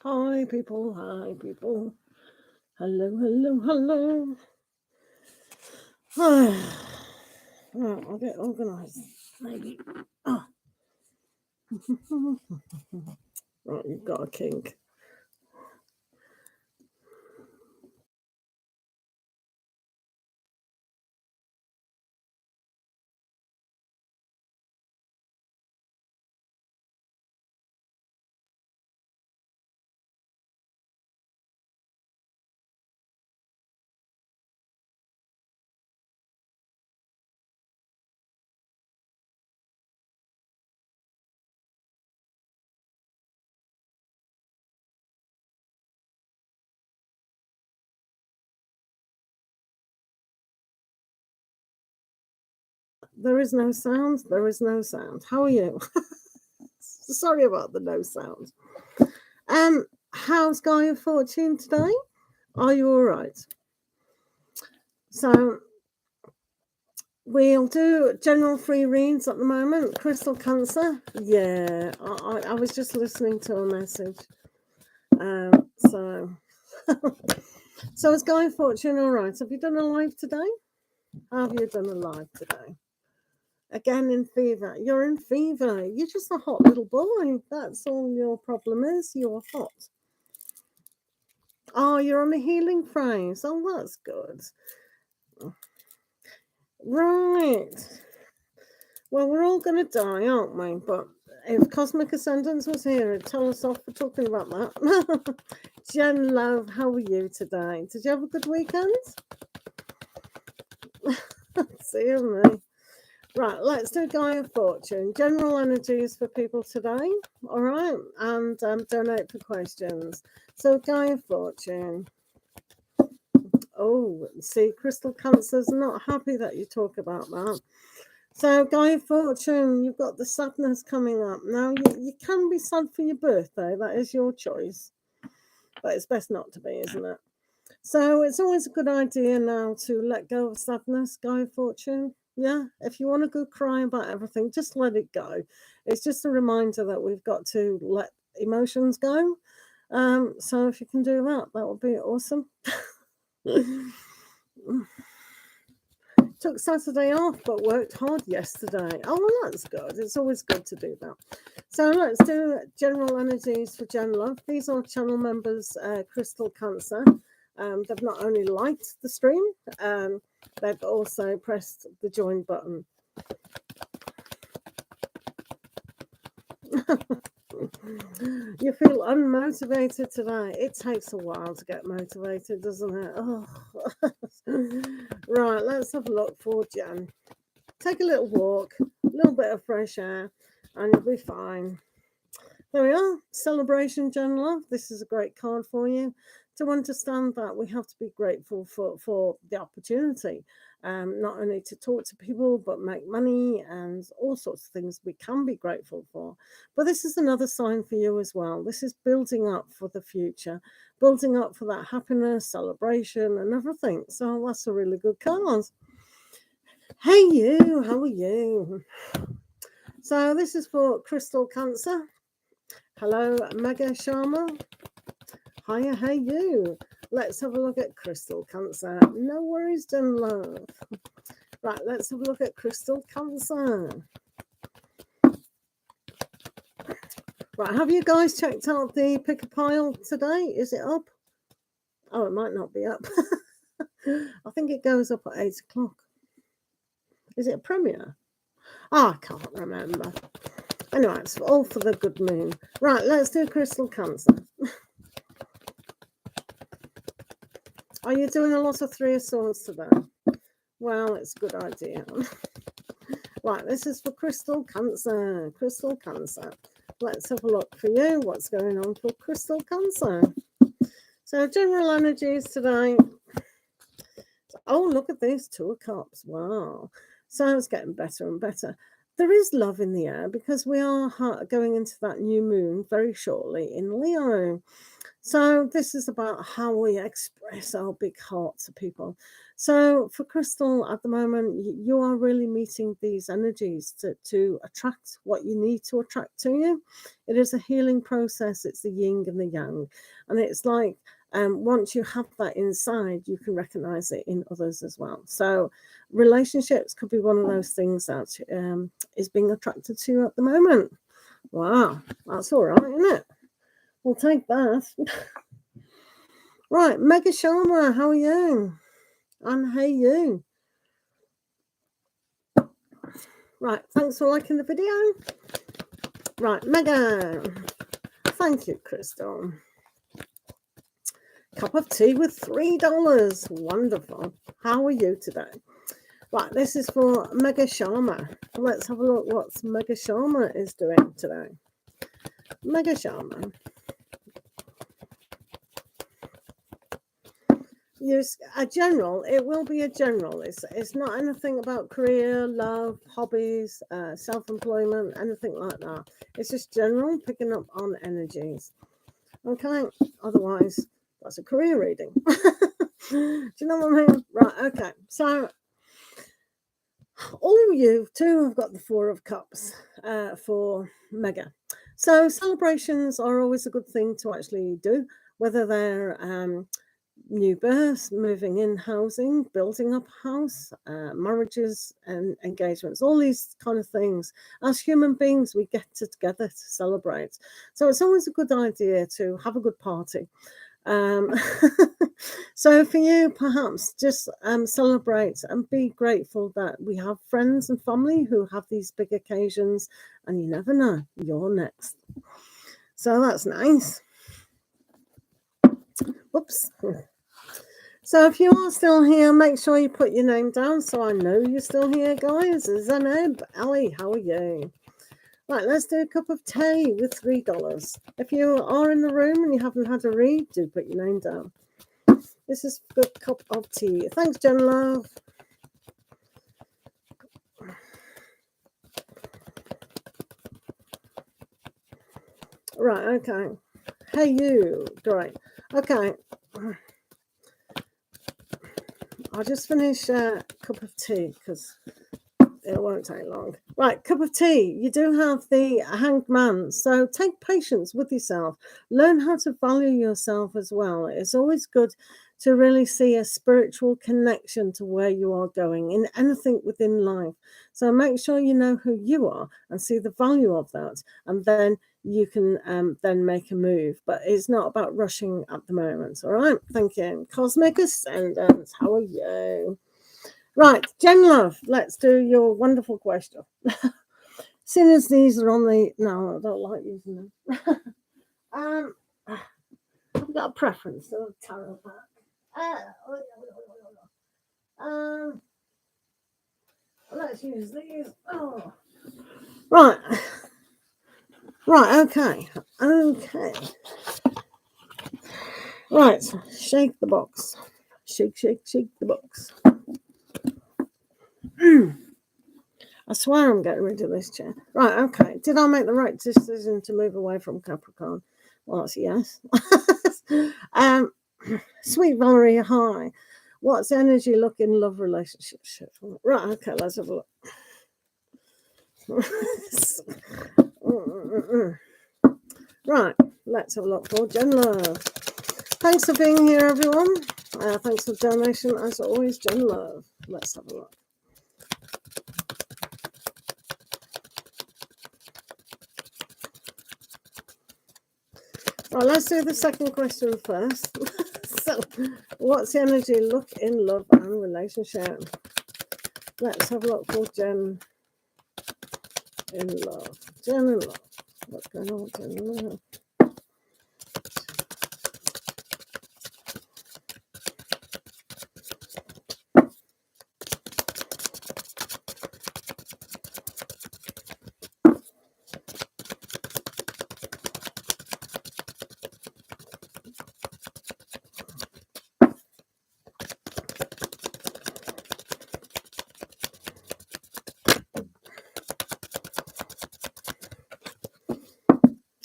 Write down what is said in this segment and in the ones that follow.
Hi people, hi people. Hello, hello, hello. Right, I'll get organised. Maybe. Oh. Right, you've got a kink. There is no sound. There is no sound. How are you? Sorry about the no sound. How's Guy of Fortune today? Are you all right? So we'll do general free reads at the moment. Crystal Cancer. Yeah, I was just listening to a message. So is Guy of Fortune all right? Have you done a live today? Have you done a live today? Again in fever. You're in fever. You're just a hot little boy. That's all your problem is. You're hot. Oh, you're on a healing phrase. Oh, that's good. Right. Well, we're all going to die, aren't we? But if Cosmic Ascendance was here, it'd tell us off for talking about that. Jen Love, how are you today? Did you have a good weekend? See you, me. Right, let's do Guy of Fortune. General energies for people today, all right? And donate for questions. So, Guy of Fortune. Oh, see, Crystal Cancer's not happy that you talk about that. So, Guy of Fortune, you've got the sadness coming up. Now, you can be sad for your birthday. That is your choice. But it's best not to be, isn't it? So, it's always a good idea now to let go of sadness, Guy of Fortune. Yeah, if you want to go cry about everything, just let it go. It's just a reminder that we've got to let emotions go. So if you can do that, that would be awesome. Took Saturday off, but worked hard yesterday. Oh, well, that's good. It's always good to do that. So let's do general energies for Jen Love. These are channel members, Crystal Cancer. They've not only liked the stream, they've also pressed the join button. You feel unmotivated today. It takes a while to get motivated, doesn't it? Oh. Right, let's have a look for Jen. Take a little walk, a little bit of fresh air, and you'll be fine. There we are. Celebration, Jen Love. This is a great card for you to understand that we have to be grateful for the opportunity, not only to talk to people, but make money and all sorts of things we can be grateful for. But this is another sign for you as well. This is building up for the future, building up for that happiness, celebration, and everything. So that's a really good card. Hey, you. How are you? So this is for Crystal Cancer. Hello, Mega Sharma. Hiya, hey you. Let's have a look at Crystal Cancer. No worries, Jen Love. Right, let's have a look at Crystal Cancer. Right, have you guys checked out the pick a pile today? Is it up? Oh, it might not be up. I think it goes up at 8 o'clock. Is it a premiere? Oh, I can't remember. Anyway, it's all for the good moon. Right, let's do Crystal Cancer. Are you doing a lot of Three of Swords today? Well, it's a good idea. Right, this is for Crystal Cancer. Crystal Cancer. Let's have a look for you. What's going on for Crystal Cancer? So, general energies today. Oh, look at this. Two of Cups. Wow. So it's getting better and better. there is love in the air because we are going into that new moon very shortly in Leo. So this is about how we express our big hearts to people. So for Crystal, at the moment, you are really meeting these energies to attract what you need to attract to you. It is a healing process. It's the yin and the yang. And it's like once you have that inside, you can recognize it in others as well. So relationships could be one of those things that is being attracted to you at the moment. Wow, that's all right, isn't it? We'll take that. Right, Mega Sharma, how are you? And hey you. Right, thanks for liking the video. Right, Mega. Thank you, Crystal. Cup of tea with $3. Wonderful. How are you today? Right, this is for Mega Sharma. Let's have a look what Mega Sharma is doing today. Mega Sharma. Use a general. It will be a general. It's not anything about career, love, hobbies, self-employment, anything like that. It's just general, picking up on energies. Okay. Otherwise, that's a career reading. Do you know what I mean? Right. Okay. So all of you too have got the Four of Cups for Mega. So celebrations are always a good thing to actually do, whether they're new births, moving in, housing, building up a house, marriages and engagements, all these kind of things. As human beings, we get together to celebrate. So it's always a good idea to have a good party. So for you, perhaps just celebrate and be grateful that we have friends and family who have these big occasions, and you never know, you're next. So that's nice. Whoops. So if you are still here, make sure you put your name down so I know you're still here, guys. Zaneb, Ali, how are you? Right, let's do a cup of tea with $3. If you are in the room and you haven't had a read, do put your name down. This is a good cup of tea. Thanks, Jen Love. Right, okay. Hey, you. Great. Okay. I'll just finish a cup of tea because it won't take long. Right, cup of tea. You do have the Hanged Man. So take patience with yourself. Learn how to value yourself as well. It's always good to really see a spiritual connection to where you are going in anything within life. So make sure you know who you are and see the value of that. And then you can then make a move. But it's not about rushing at the moment. All right. Thank you. Cosmic Ascendant. How are you? Right, Jen Love, let's do your wonderful question. Seeing as these are on the... No, I don't like using them. I've got a preference for a tarot pack. Let's use these. Oh. Right. Right, okay. Okay. Right, shake the box. Shake, shake, shake the box. I swear I'm getting rid of this chair. Right, okay. Did I make the right decision to move away from Capricorn? Well, that's a yes. Sweet Valerie, hi. What's energy look in love relationship? Right, okay, let's have a look. Right, let's have a look for Jen Love. Thanks for being here, everyone. Thanks for the donation, as always, Jen Love. Let's have a look. Right, let's do the second question first. So, what's the energy look in love and relationship? Let's have a look for Jen in love. Jen in love. What's going on with Jen in love?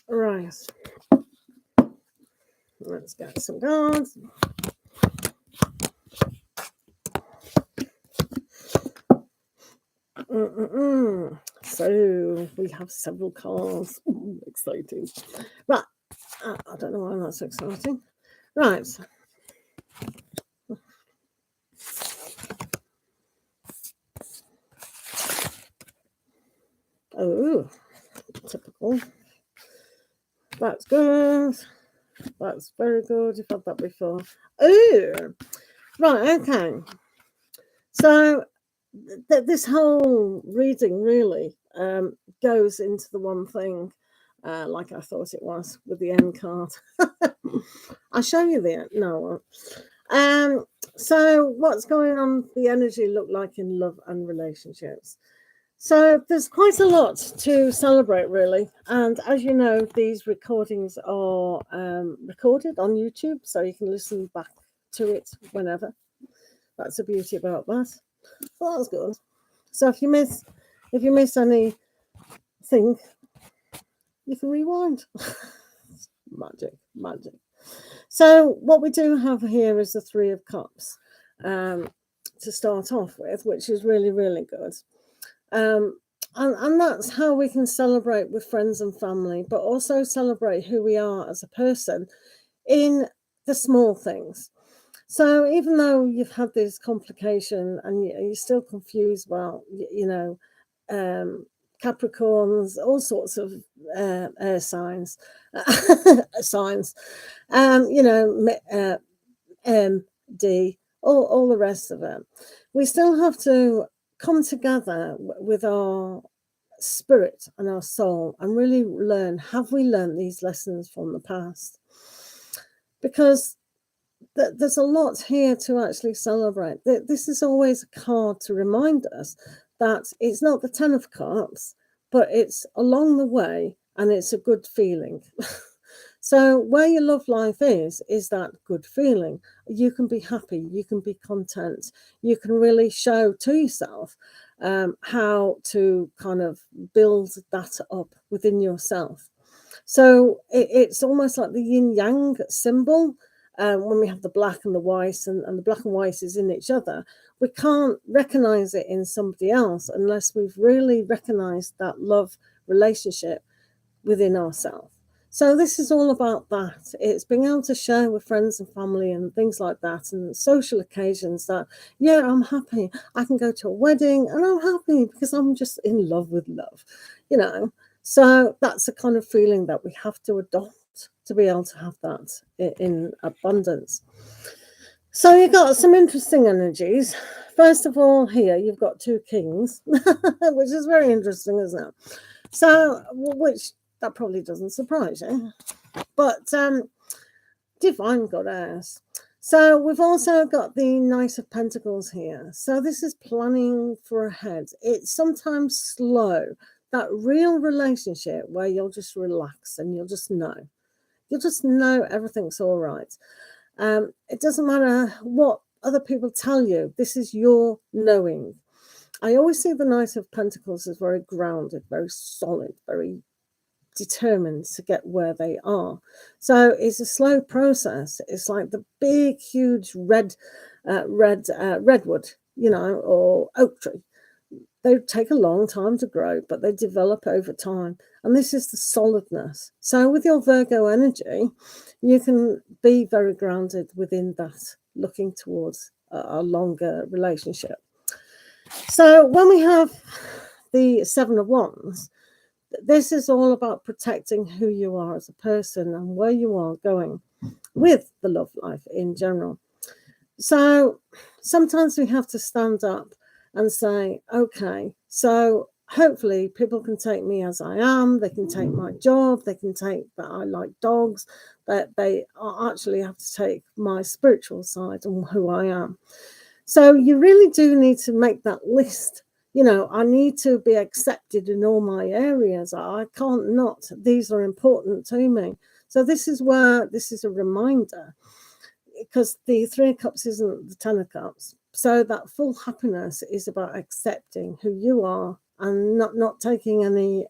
Right. Let's get some cards. So we have several cards. Ooh, exciting. Right. I don't know why that's so exciting. Right. Oh, typical. That's good. That's very good. You've had that before. Oh, right. Okay. So this whole reading really goes into the one thing, like I thought it was with the end card. I'll show you the end. No. So what's going on? The energy look like in love and relationships. So there's quite a lot to celebrate, really. And as you know, these recordings are recorded on YouTube, so you can listen back to it whenever. That's the beauty about that. So that's good. So if you miss anything, you can rewind. Magic. So what we do have here is the Three of Cups to start off with, which is really, really good. And that's how we can celebrate with friends and family, but also celebrate who we are as a person in the small things. So even though you've had this complication and you're still confused about, Capricorns, all sorts of air signs, signs, D, all the rest of it, we still have to come together with our spirit and our soul and really learn, have we learned these lessons from the past? Because there's a lot here to actually celebrate. This is always a card to remind us that it's not the 10 of Cups, but it's along the way and it's a good feeling. So where your love life is that good feeling. You can be happy, you can be content, you can really show to yourself how to kind of build that up within yourself. So it's almost like the yin yang symbol. When we have the black and the white, and the black and white is in each other, we can't recognize it in somebody else unless we've really recognized that love relationship within ourselves. So this is all about that. It's being able to share with friends and family and things like that, and social occasions that, yeah, I'm happy. I can go to a wedding and I'm happy because I'm just in love with love, So that's the kind of feeling that we have to adopt to be able to have that in abundance. So you've got some interesting energies. First of all, here you've got two kings, which is very interesting, isn't it? So, which that probably doesn't surprise you, but divine goddess. So we've also got the Knight of Pentacles here. So this is planning for ahead. It's sometimes slow, that real relationship where you'll just relax and you'll just know everything's all right. It doesn't matter what other people tell you. This is your knowing. I always see the Knight of Pentacles as very grounded, very solid, very determined to get where they are. So it's a slow process. It's like the big, huge redwood, or oak tree. They take a long time to grow, but they develop over time. And this is the solidness. So with your Virgo energy, you can be very grounded within that, looking towards a longer relationship. So when we have the Seven of Wands, this is all about protecting who you are as a person and where you are going with the love life in general. So sometimes we have to stand up and say, okay, so hopefully people can take me as I am. They can take my job. They can take that I like dogs. That they actually have to take my spiritual side and who I am. So you really do need to make that list. I need to be accepted in all my areas. I can't not. These are important to me. So this is where this is a reminder, because the Three of Cups isn't the Ten of Cups. So that full happiness is about accepting who you are and not taking any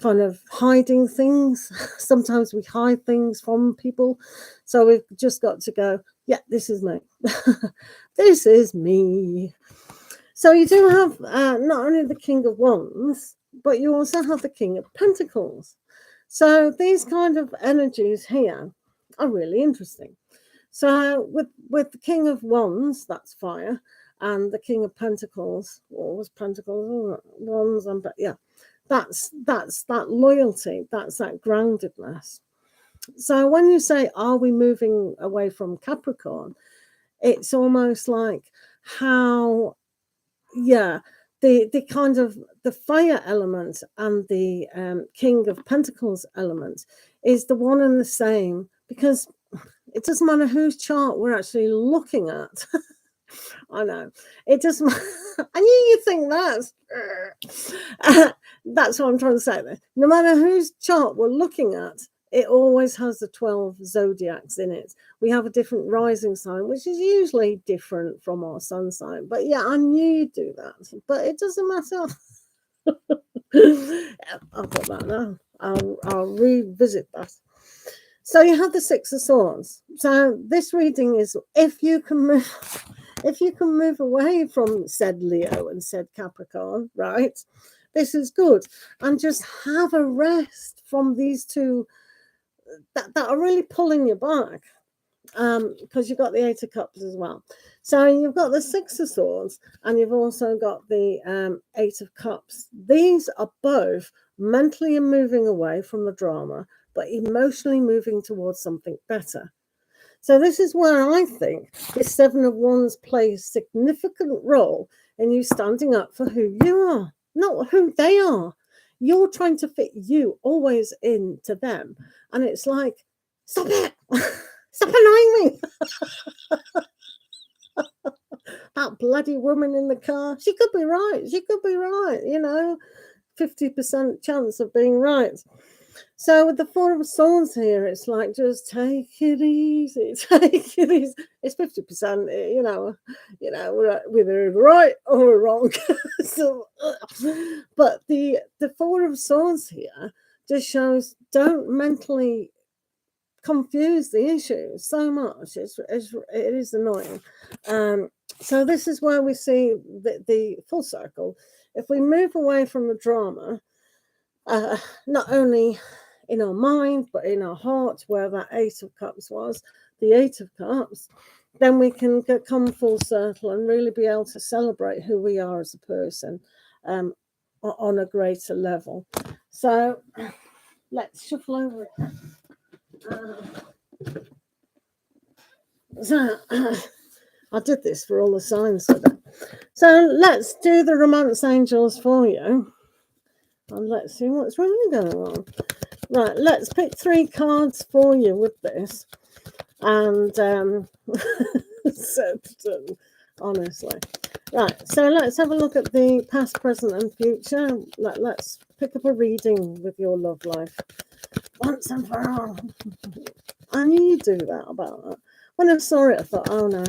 kind of hiding things. Sometimes we hide things from people. So we've just got to go, yeah, this is me. This is me. So you do have not only the King of Wands, but you also have the King of Pentacles. So these kind of energies here are really interesting. So with the King of Wands, that's fire, and the King of Pentacles, what was Pentacles? Wands, and yeah, that's that loyalty, that's that groundedness. So when you say, are we moving away from Capricorn? It's almost like how, yeah, the kind of the fire element and the King of Pentacles element is the one and the same, because it doesn't matter whose chart we're actually looking at. I know. It doesn't matter. I knew you'd think that. That's what I'm trying to say there. No matter whose chart we're looking at, it always has the 12 zodiacs in it. We have a different rising sign, which is usually different from our sun sign. But yeah, I knew you'd do that. But it doesn't matter. I'll put that now. I'll revisit that. So you have the Six of Swords. So this reading is if you can move away from said Leo and said Capricorn, right? This is good. And just have a rest from these two that are really pulling you back. Because you've got the Eight of Cups as well. So you've got the Six of Swords and you've also got the Eight of Cups. These are both mentally moving away from the drama, but emotionally moving towards something better. So this is where I think the Seven of Wands plays a significant role in you standing up for who you are, not who they are. You're trying to fit you always into them. And it's like, stop it. Stop annoying me. That bloody woman in the car. She could be right. She could be right. 50% chance of being right. So with the Four of Swords here, it's like, just take it easy. Take it easy. It's 50%, we're either right or wrong. But the Four of Swords here just shows, don't mentally confuse the issue so much. It is annoying. So this is where we see the full circle. If we move away from the drama, not only in our mind but in our heart, where that Eight of Cups was, the Eight of Cups, then we can come full circle and really be able to celebrate who we are as a person on a greater level. So let's shuffle over it. I did this for all the signs today. So let's do the romance angels for you. And let's see what's really going on. Right, let's pick 3 cards for you with this. And honestly. Right, so let's have a look at the past, present and future. Let's pick up a reading with your love life. Once and for all. I knew you'd do that about that. When I saw it, I thought, oh no.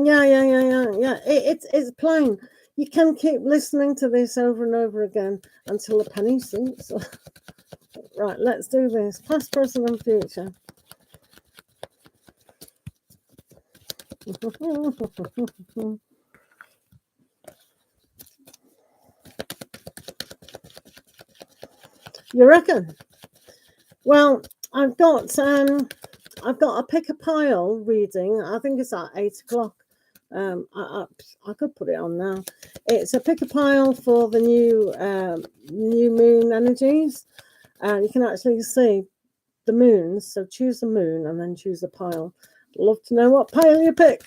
Yeah. It's plain. You can keep listening to this over and over again until the penny sinks. Right, let's do this. Past, present and future. You reckon? Well, I've got a pick a pile reading. I think it's at 8 o'clock. I could put it on now. It's a pick a pile for the new moon energies, and you can actually see the moons. So choose a moon and then choose a pile. Love to know what pile you pick.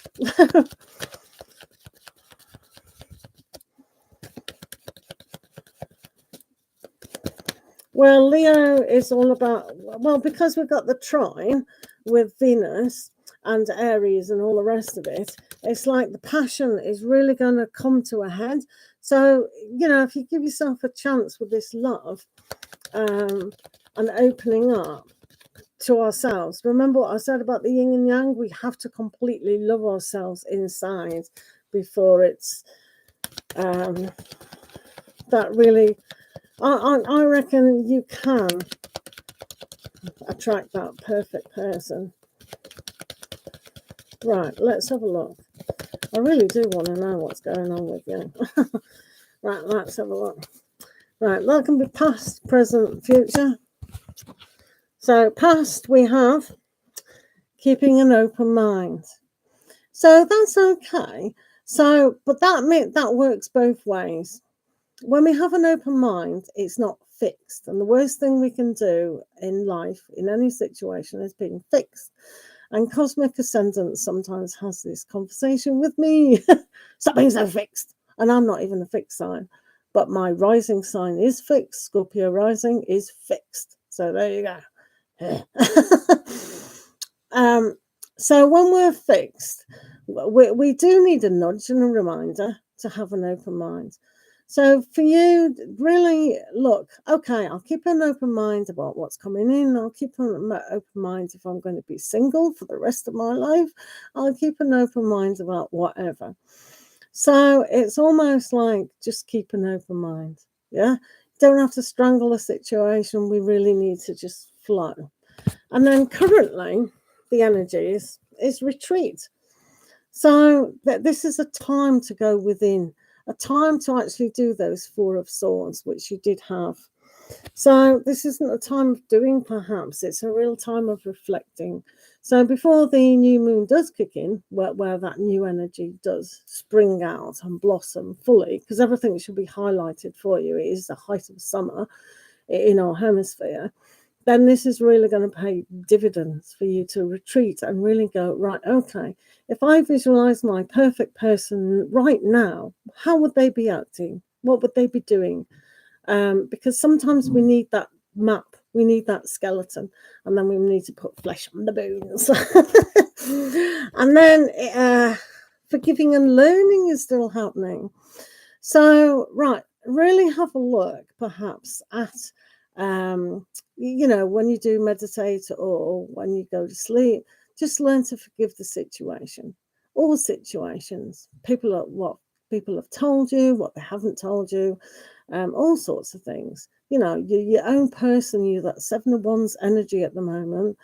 Well, Leo is all about, because we've got the trine with Venus and Aries and all the rest of it, it's like the passion is really going to come to a head. So, if you give yourself a chance with this love and opening up to ourselves. Remember what I said about the yin and yang? We have to completely love ourselves inside before it's that really, I reckon you can attract that perfect person. Right, let's have a look. I really do want to know what's going on with you. Right, let's have a look. Right, that can be past, present, future. So past, we have keeping an open mind. So that's okay. So, but that works both ways. When we have an open mind, it's not fixed. And the worst thing we can do in life, in any situation, is being fixed. And Cosmic Ascendant sometimes has this conversation with me. Stop being so fixed. And I'm not even a fixed sign. But my rising sign is fixed. Scorpio rising is fixed. So there you go. So when we're fixed, we do need a nudge and a reminder to have an open mind. So for you, really look, okay, I'll keep an open mind about what's coming in. I'll keep an open mind if I'm going to be single for the rest of my life. I'll keep an open mind about whatever. So it's almost like just keep an open mind. Yeah. Don't have to strangle a situation. We really need to just flow. And then currently the energy is retreat. So this is a time to go within, a time to actually do those Four of Swords, which you did have. So this isn't a time of doing, perhaps. It's a real time of reflecting. So before the new moon does kick in, where that new energy does spring out and blossom fully, because everything should be highlighted for you. It is the height of summer in our hemisphere. Then this is really going to pay dividends for you to retreat and really go, right, okay, if I visualize my perfect person right now, how would they be acting? What would they be doing? Because sometimes we need that map, we need that skeleton, and then we need to put flesh on the bones. And then forgiving and learning is still happening. So, right, really have a look perhaps at when you do meditate or when you go to sleep, just learn to forgive the situation, all situations, what people have told you, what they haven't told you, all sorts of things. Your own person, you that Seven of Wands energy at the moment,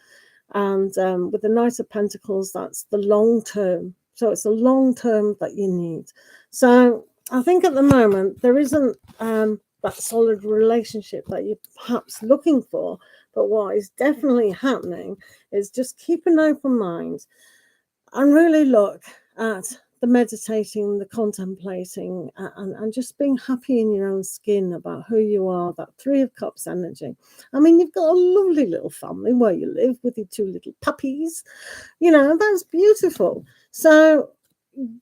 and with the Knight of Pentacles, that's the long term. So it's the long term that you need. So I think at the moment there isn't that solid relationship that you're perhaps looking for, but what is definitely happening is just keep an open mind and really look at the meditating, the contemplating, and just being happy in your own skin about who you are, that Three of Cups energy. I mean, you've got a lovely little family where you live with your two little puppies, that's beautiful. So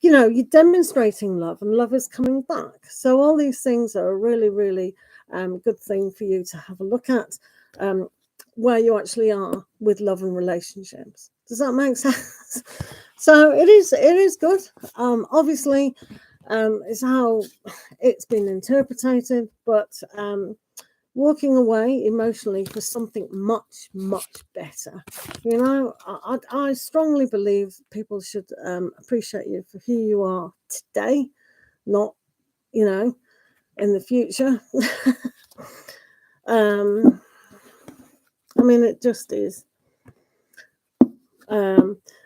you're demonstrating love, and love is coming back. So all these things are a really, really good thing for you to have a look at, where you actually are with love and relationships. Does that make sense? So it is good. Obviously, it's how it's been interpreted, but walking away emotionally for something much, much better. I strongly believe people should appreciate you for who you are today, not, in the future. I mean, it just is.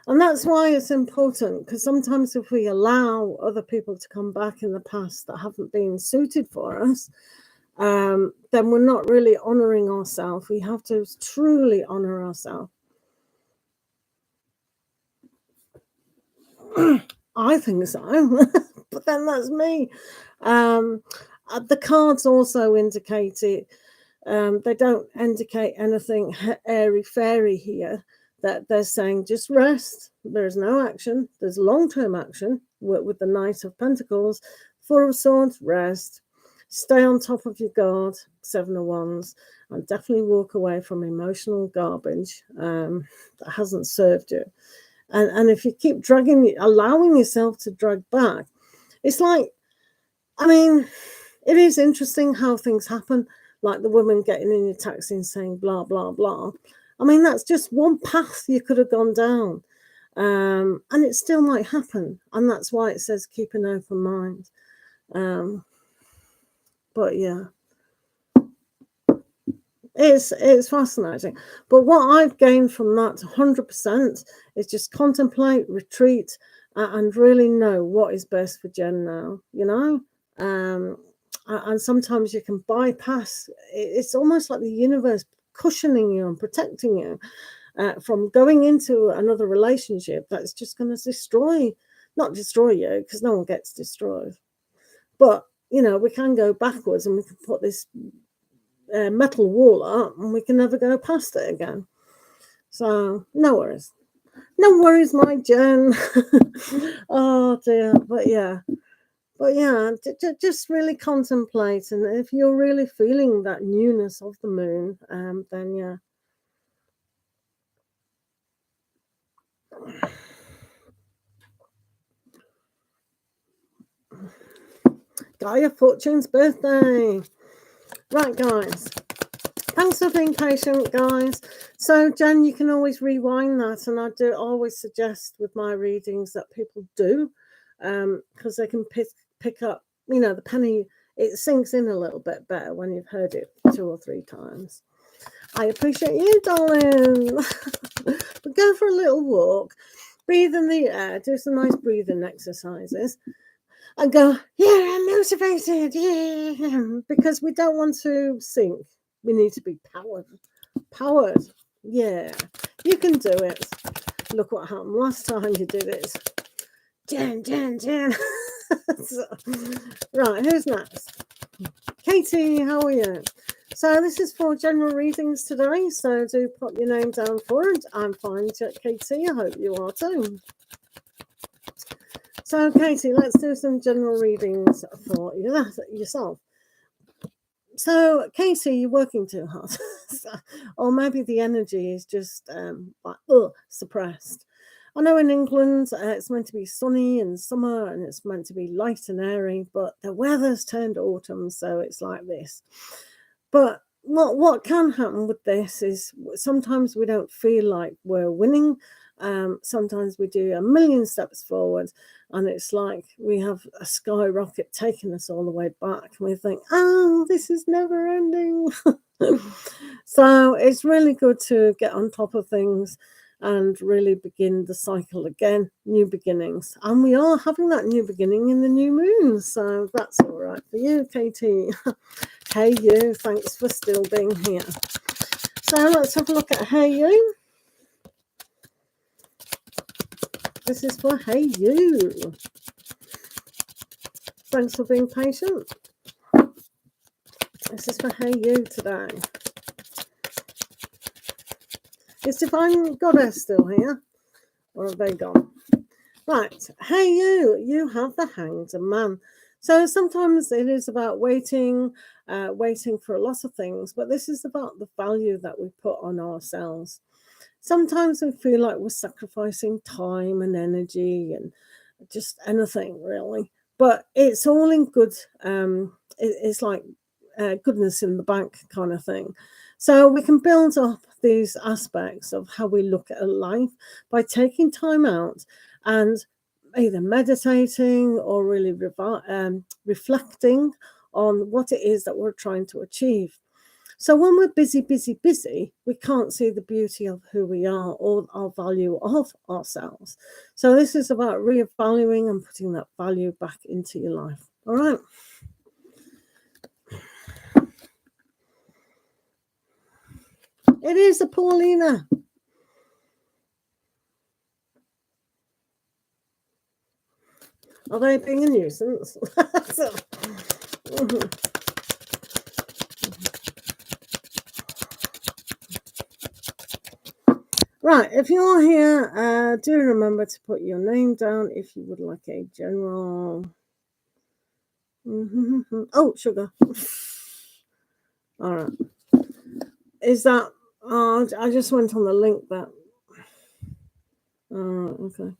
And that's why it's important, because sometimes if we allow other people to come back in the past that haven't been suited for us, then we're not really honoring ourselves. We have to truly honor ourselves. I think so, but then that's me. The cards also indicate it. They don't indicate anything airy-fairy here. That they're saying just rest. There's no action. There's long-term action with the Knight of Pentacles. Four of Swords, rest. Stay on top of your guard, Seven of Wands, and definitely walk away from emotional garbage that hasn't served you. And if you keep allowing yourself to drag back, it's like, I mean, it is interesting how things happen, like the woman getting in your taxi and saying blah, blah, blah. I mean, that's just one path you could have gone down. And it still might happen. And that's why it says keep an open mind. But yeah, it's fascinating. But what I've gained from that 100% is just contemplate, retreat, and really know what is best for Jen now, you know? And sometimes you can bypass, it's almost like the universe cushioning you and protecting you from going into another relationship that's just going to not destroy you, because no one gets destroyed. But, you know, we can go backwards and we can put this metal wall up and we can never go past it again. So, no worries. No worries, my Jen. Oh, dear. But yeah, just really contemplate. And if you're really feeling that newness of the moon, then yeah. Gaia Fortune's birthday. Right, guys. Thanks for being patient, guys. So, Jen, you can always rewind that, and I do always suggest with my readings that people do, because they can pick up, you know, the penny. It sinks in a little bit better when you've heard it 2 or 3 times. I appreciate you, darling. But go for a little walk, breathe in the air, do some nice breathing exercises. And go, yeah, I'm motivated, yeah, because we don't want to sink. We need to be powered. Yeah, you can do it. Look what happened last time you did it. Jen. So, right, who's next? Katie, how are you? So this is for general readings today, so do put your name down for it. I'm fine, Katie. I hope you are too. So, Katie, let's do some general readings for you yourself. So, Katie, you're working too hard. Or maybe the energy is just suppressed. I know in England it's meant to be sunny and summer and it's meant to be light and airy, but the weather's turned autumn, so it's like this. But what can happen with this is sometimes we don't feel like we're winning. Sometimes we do a million steps forward and it's like we have a skyrocket taking us all the way back and we think, oh, this is never ending. So it's really good to get on top of things and really begin the cycle again, new beginnings. And we are having that new beginning in the new moon, so that's all right for you, Katie. Hey you, thanks for still being here. So let's have a look at Hey You. This is for Hey You. Thanks for being patient. This is for Hey You today. Is Divine Goddess still here? Or have they gone? Right. Hey you have the Hanged Man. So sometimes it is about waiting for a lot of things, but this is about the value that we put on ourselves. Sometimes we feel like we're sacrificing time and energy and just anything really, but it's all in good. It's like goodness in the bank kind of thing. So we can build up these aspects of how we look at life by taking time out and either meditating or really reflecting on what it is that we're trying to achieve. So when we're busy, we can't see the beauty of who we are or our value of ourselves. So this is about reevaluating and putting that value back into your life. All right. It is a Paulina. Are they being a nuisance? Right, if you're here, do remember to put your name down if you would like a general. Oh, sugar. All right. Is that? I just went on the link that. Okay.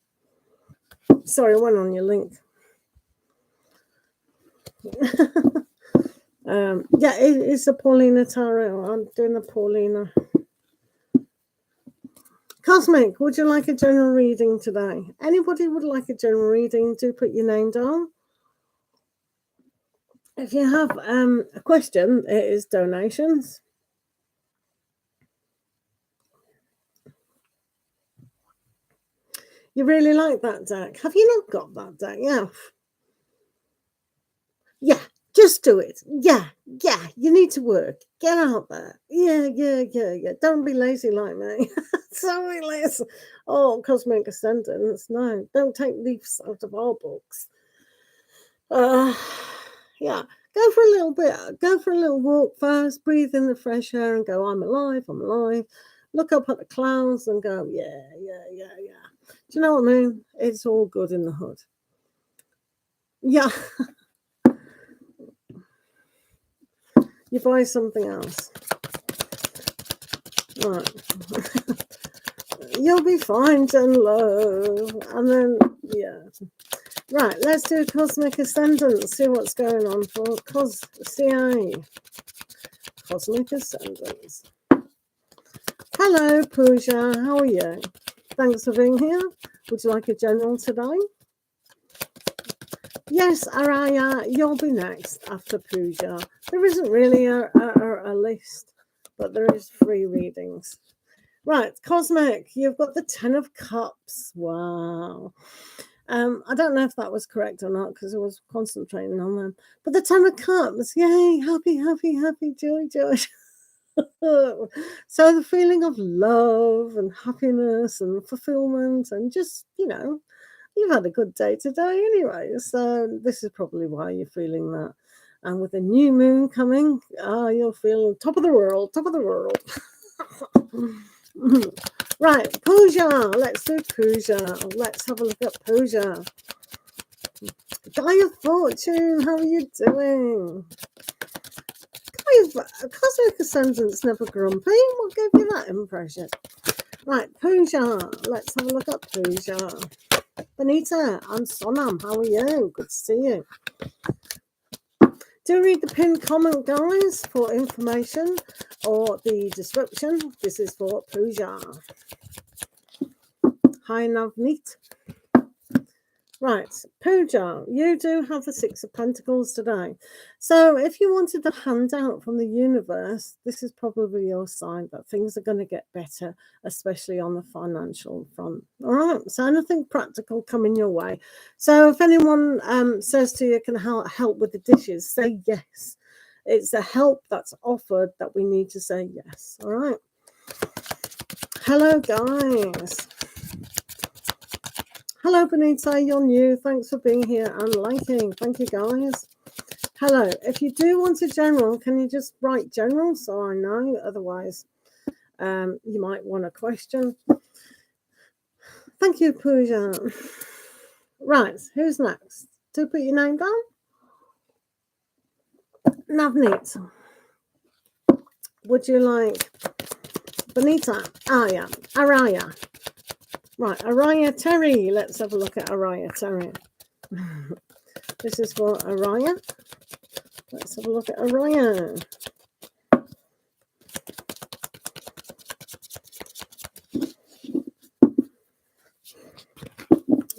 Sorry, I went on your link. Yeah, it's a Paulina tarot. I'm doing the Paulina. Cosmic, would you like a general reading today? Anybody would like a general reading, do put your name down. If you have a question, it is donations. You really like that deck. Have you not got that deck? Yeah. Yeah, just do it. Yeah, you need to work. Get out there. Yeah. Don't be lazy like me. Don't be lazy. Oh, Cosmic Ascendants. No, don't take leaves out of our books. Yeah. Go for a little bit. Go for a little walk first. Breathe in the fresh air and go, I'm alive. I'm alive. Look up at the clouds and go, yeah. Do you know what I mean? It's all good in the hood. Yeah. You buy something else. Right. You'll be fine, Jen Low. And then, yeah. Right, let's do Cosmic Ascendant. See what's going on for CA. Cosmic Ascendants. Hello, Pooja. How are you? Thanks for being here. Would you like a general today? Yes, Araya, you'll be next after Pooja. There isn't really a list, but there is 3 readings. Right, Cosmic, you've got the 10 of Cups. Wow. I don't know if that was correct or not because I was concentrating on them. But the 10 of Cups, yay, happy, joy. So the feeling of love and happiness and fulfillment and just, you've had a good day today anyway. So this is probably why you're feeling that. And with a new moon coming, you'll feel top of the world. Right, Pooja. Let's do Pooja. Let's have a look at Pooja. Guy of Fortune, how are you doing? Cosmic Ascendant's never grumpy. What gave you that impression? Right, Pooja. Let's have a look at Pooja. Benita and Sonam, how are you? Good to see you. Do read the pinned comment, guys, for information or the description. This is for Pooja. Hi, Navneet. Right, Pooja, you do have the 6 of Pentacles today. So if you wanted a handout from the universe, this is probably your sign that things are going to get better, especially on the financial front. All right, so anything practical coming your way. So if anyone says to you, can I help with the dishes, say yes. It's a help that's offered that we need to say yes. All right. Hello, guys. Hello, Benita, you're new. Thanks for being here and liking. Thank you, guys. Hello. If you do want a general, can you just write general so I know? Otherwise, you might want a question. Thank you, Pooja. Right, who's next? Do put your name down. Navneet. Would you like Benita? Yeah. Araya. Right, Araya Terry. Let's have a look at Araya Terry. This is for Araya. Let's have a look at Araya.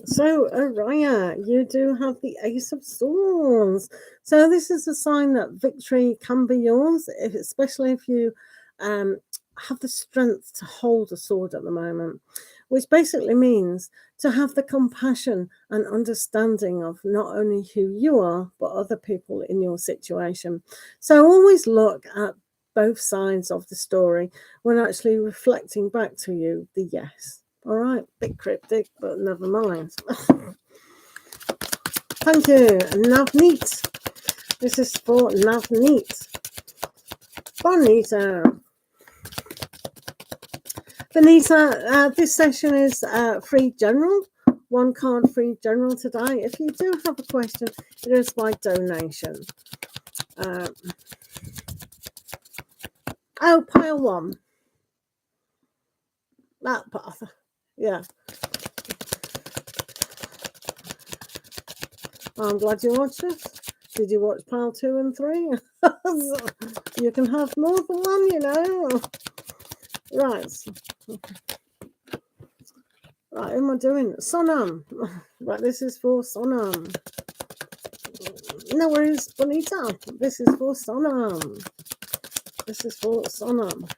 So, Araya, you do have the Ace of Swords. So this is a sign that victory can be yours, especially if you have the strength to hold a sword at the moment, which basically means to have the compassion and understanding of not only who you are, but other people in your situation. So always look at both sides of the story when actually reflecting back to you the yes. All right, bit cryptic, but never mind. Thank you, Navneet. This is for Navneet. Benita, this session is free general. 1 card free general today. If you do have a question, it is by donation. Pile 1. That path. Yeah. I'm glad you watched it. Did you watch pile 2 and 3? You can have more than one, Right. Right, who am I doing? Sonam. Right, this is for Sonam. No worries, Bonita. This is for Sonam. This is for Sonam.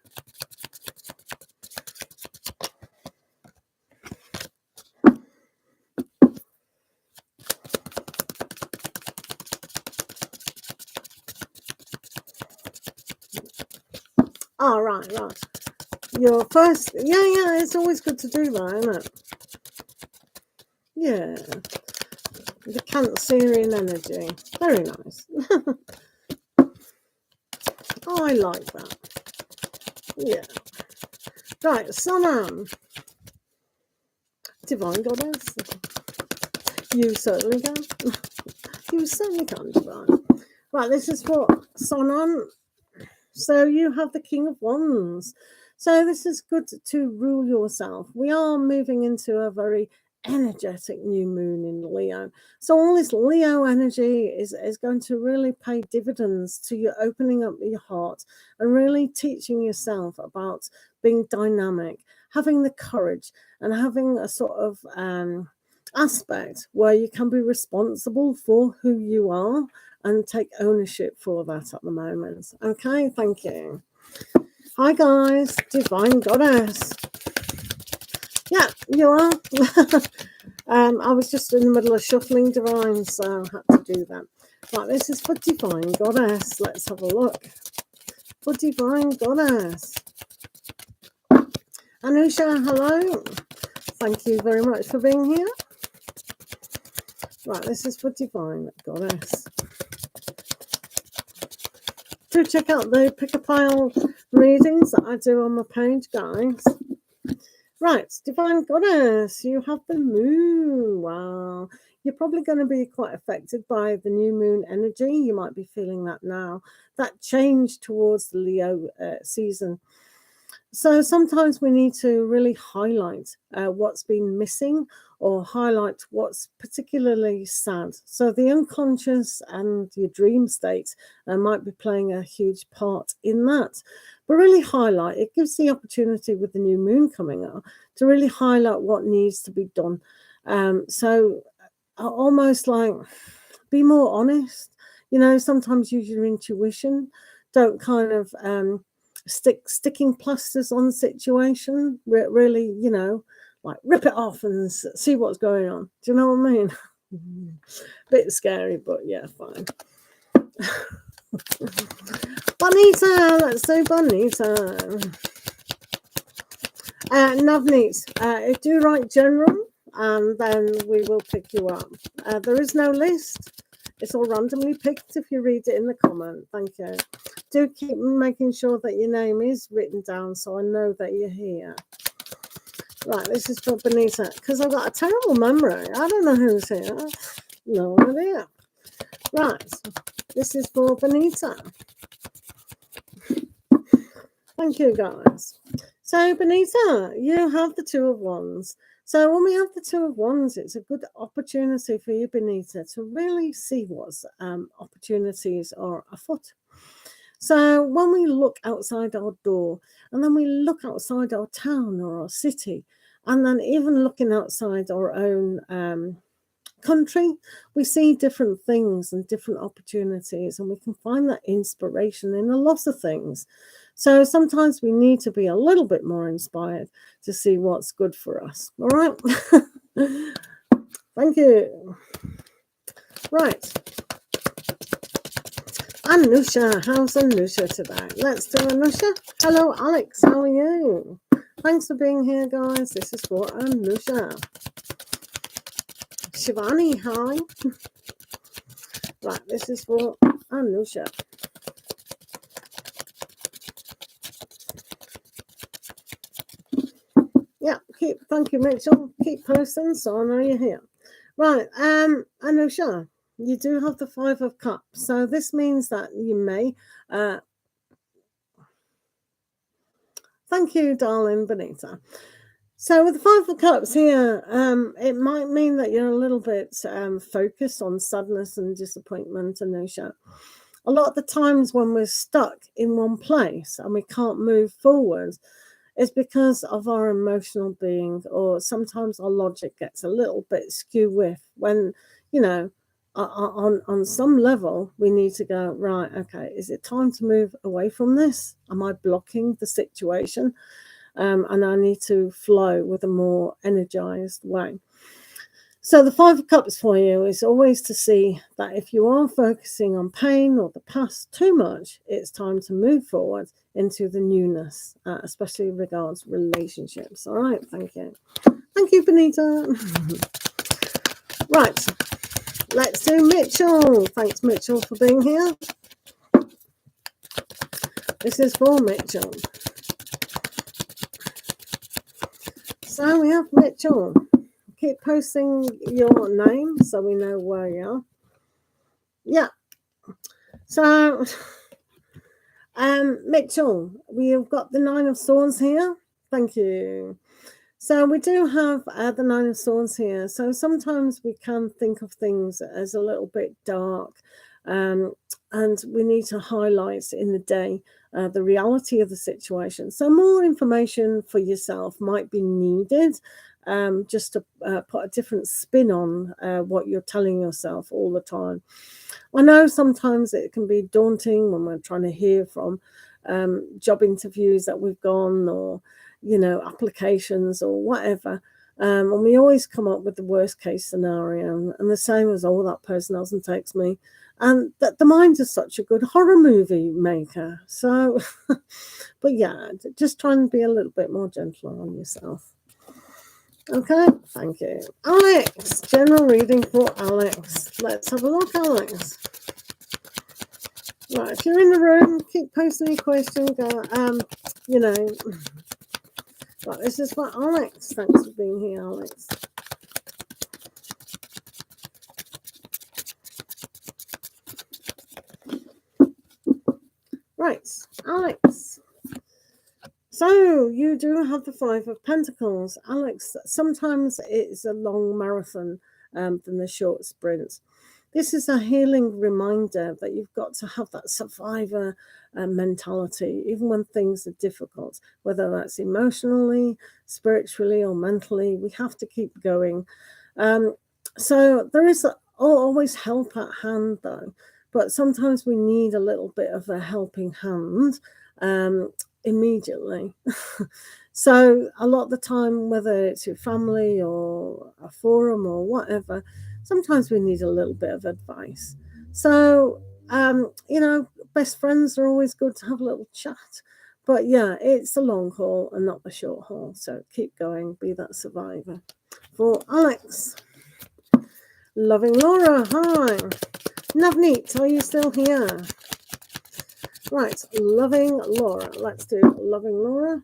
Oh, right. Your first, yeah, it's always good to do that, isn't it? Yeah. The Cancerian energy. Very nice. Oh, I like that. Yeah. Right, Sonam. Divine Goddess. You certainly can. You certainly can, Divine. Right, this is for Sonam. So you have the King of Wands. So this is good to rule yourself. We are moving into a very energetic new moon in Leo. So all this Leo energy is going to really pay dividends to you opening up your heart and really teaching yourself about being dynamic, having the courage and having a sort of aspect where you can be responsible for who you are and take ownership for that at the moment. Okay, thank you. Hi guys, Divine Goddess. Yeah, you are. I was just in the middle of shuffling Divine, so I had to do that. Right, this is for Divine Goddess. Let's have a look. For Divine Goddess. Anusha, hello. Thank you very much for being here. Right, this is for Divine Goddess. Do check out the pick-a-pile readings that I do on my page, guys. Right, Divine Goddess, you have the moon. Wow. You're probably going to be quite affected by the new moon energy. You might be feeling that now. That change towards the Leo season. So sometimes we need to really highlight what's been missing or highlight what's particularly sad. So the unconscious and your dream state might be playing a huge part in that. But really highlight, it gives the opportunity with the new moon coming up to really highlight what needs to be done. So almost like be more honest. You know, sometimes use your intuition. Don't kind of sticking plasters on the situation. Really, you know, like rip it off and see what's going on. Do you know what I mean? Bit scary, but yeah, fine. Bonita, let's do Bonita. Navneet, do write general and then we will pick you up. There is no list. It's all randomly picked if you read it in the comment. Thank you. Do keep making sure that your name is written down so I know that you're here. Right, this is for Bonita because I've got a terrible memory. I don't know who's here. No idea. Right, this is for Bonita. Thank you, guys. So, Bonita, you have the Two of Wands. So when we have the Two of Wands, it's a good opportunity for you, Bonita, to really see what opportunities are afoot. So when we look outside our door and then we look outside our town or our city, and then even looking outside our own country, we see different things and different opportunities, and we can find that inspiration in a lot of things. So sometimes we need to be a little bit more inspired to see what's good for us. All right. Thank you. Right. Anusha, how's Anusha today? Let's do Anusha. Hello, Alex. How are you? Thanks for being here, guys. This is for Anusha. Shivani, hi. Right, this is for Anusha. Yeah, thank you, Mitchell. Keep posting so I know you're here. Right, Anusha, you do have the Five of Cups. So this means that you may thank you, darling Bonita. So with the Five of Cups here, it might mean that you're a little bit focused on sadness and disappointment, Anusha. A lot of the times when we're stuck in one place and we can't move forward, is because of our emotional being, or sometimes our logic gets a little bit skew with when, you know, on some level we need to go, right, okay, is it time to move away from this? Am I blocking the situation? And I need to flow with a more energized way. So the Five of Cups for you is always to see that if you are focusing on pain or the past too much, it's time to move forward into the newness, especially regards relationships. All right, thank you. Thank you, Benita. Right, let's do Mitchell. Thanks, Mitchell, for being here. This is for Mitchell. So we have Mitchell. Keep posting your name so we know where you are. Yeah. So, Mitchell, we have got the Nine of Swords here. Thank you. So we do have the Nine of Swords here. So sometimes we can think of things as a little bit dark, and we need to highlight in the day the reality of the situation. So more information for yourself might be needed, just to put a different spin on what you're telling yourself all the time. I know sometimes it can be daunting when we're trying to hear from job interviews that we've gone, or, you know, applications or whatever. And we always come up with the worst case scenario, and the same as, oh, that person doesn't text me. And that the mind is such a good horror movie maker. So, but yeah, just try and be a little bit more gentle on yourself. Okay, thank you. Alex, general reading for Alex. Let's have a look, Alex. Right, if you're in the room, keep posting your question. Go, you know. Right, this is for Alex. Thanks for being here, Alex. Right, Alex. So you do have the Five of Pentacles. Alex, sometimes it's a long marathon than the short sprint. This is a healing reminder that you've got to have that survivor mentality, even when things are difficult, whether that's emotionally, spiritually, or mentally. We have to keep going. So there is always help at hand, though. But sometimes we need a little bit of a helping hand immediately. So a lot of the time, whether it's your family or a forum or whatever, sometimes we need a little bit of advice. So, you know, best friends are always good to have a little chat. But yeah, it's the long haul and not the short haul. So keep going, be that survivor. For Alex. Loving Laura, hi. Navneet, are you still here? Right, Loving Laura. Let's do Loving Laura.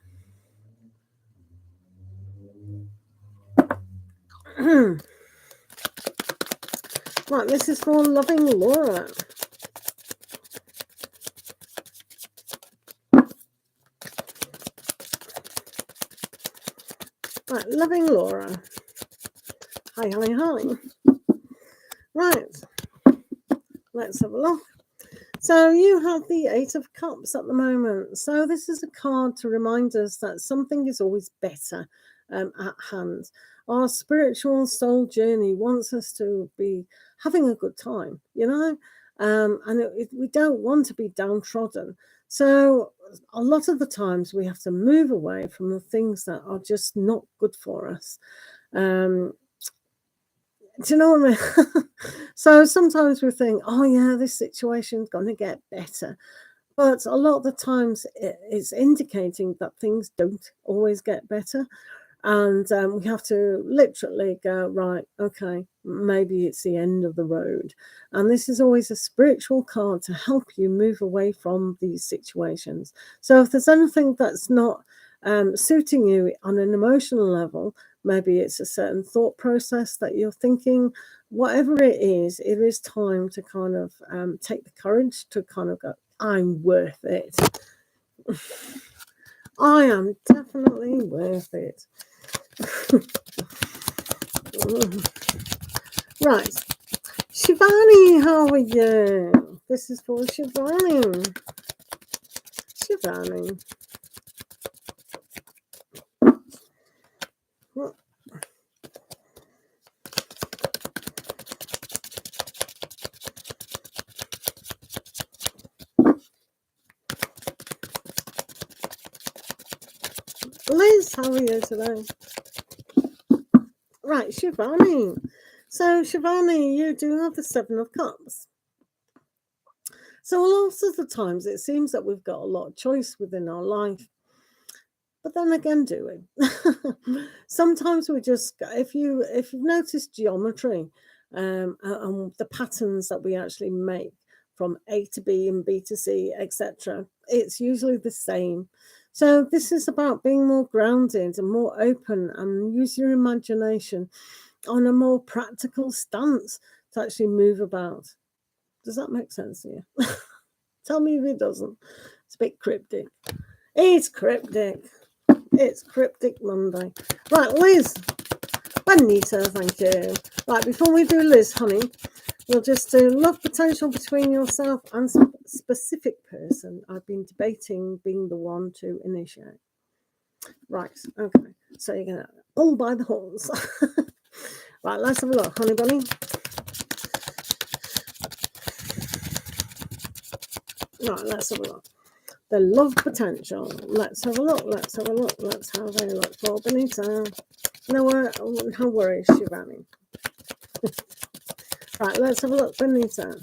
Right, this is for Loving Laura. Right, Loving Laura. Hi, hi, hi. Right, let's have a look. So you have the Eight of Cups at the moment. So this is a card to remind us that something is always better at hand. Our spiritual soul journey wants us to be having a good time, you know, and we don't want to be downtrodden. So a lot of the times we have to move away from the things that are just not good for us. Do you know what I mean? So sometimes we think, oh yeah, this situation's going to get better. But a lot of the times it's indicating that things don't always get better. And we have to literally go, right, okay, maybe it's the end of the road. And this is always a spiritual card to help you move away from these situations. So if there's anything that's not suiting you on an emotional level, maybe it's a certain thought process that you're thinking, whatever it is time to kind of take the courage to kind of go, I'm worth it. I am definitely worth it. Right. Shivani, how are you? This is for Shivani. Shivani. Liz, how are you today? Right, Shivani. So, Shivani, you do have the Seven of Cups. So, a lot of the times it seems that we've got a lot of choice within our life. But then again, do we? Sometimes we just, if you've noticed geometry and the patterns that we actually make from A to B and B to C, etc., it's usually the same. So this is about being more grounded and more open and use your imagination on a more practical stance to actually move about. Does that make sense to you? Tell me if it doesn't. It's a bit cryptic. It's cryptic. It's Cryptic Monday. Right, Liz. Bonita, thank you. Right, before we do Liz, honey, we'll just do love potential between yourself and some specific person. I've been debating being the one to initiate. Right, okay. So you're going to pull by the horns. Right, let's have a look, honey bunny. Right, let's have a look. The love potential. Let's have a look. Let's have a look. Let's have a look for Benita. No worries, Shivani. Right, let's have a look, Benita.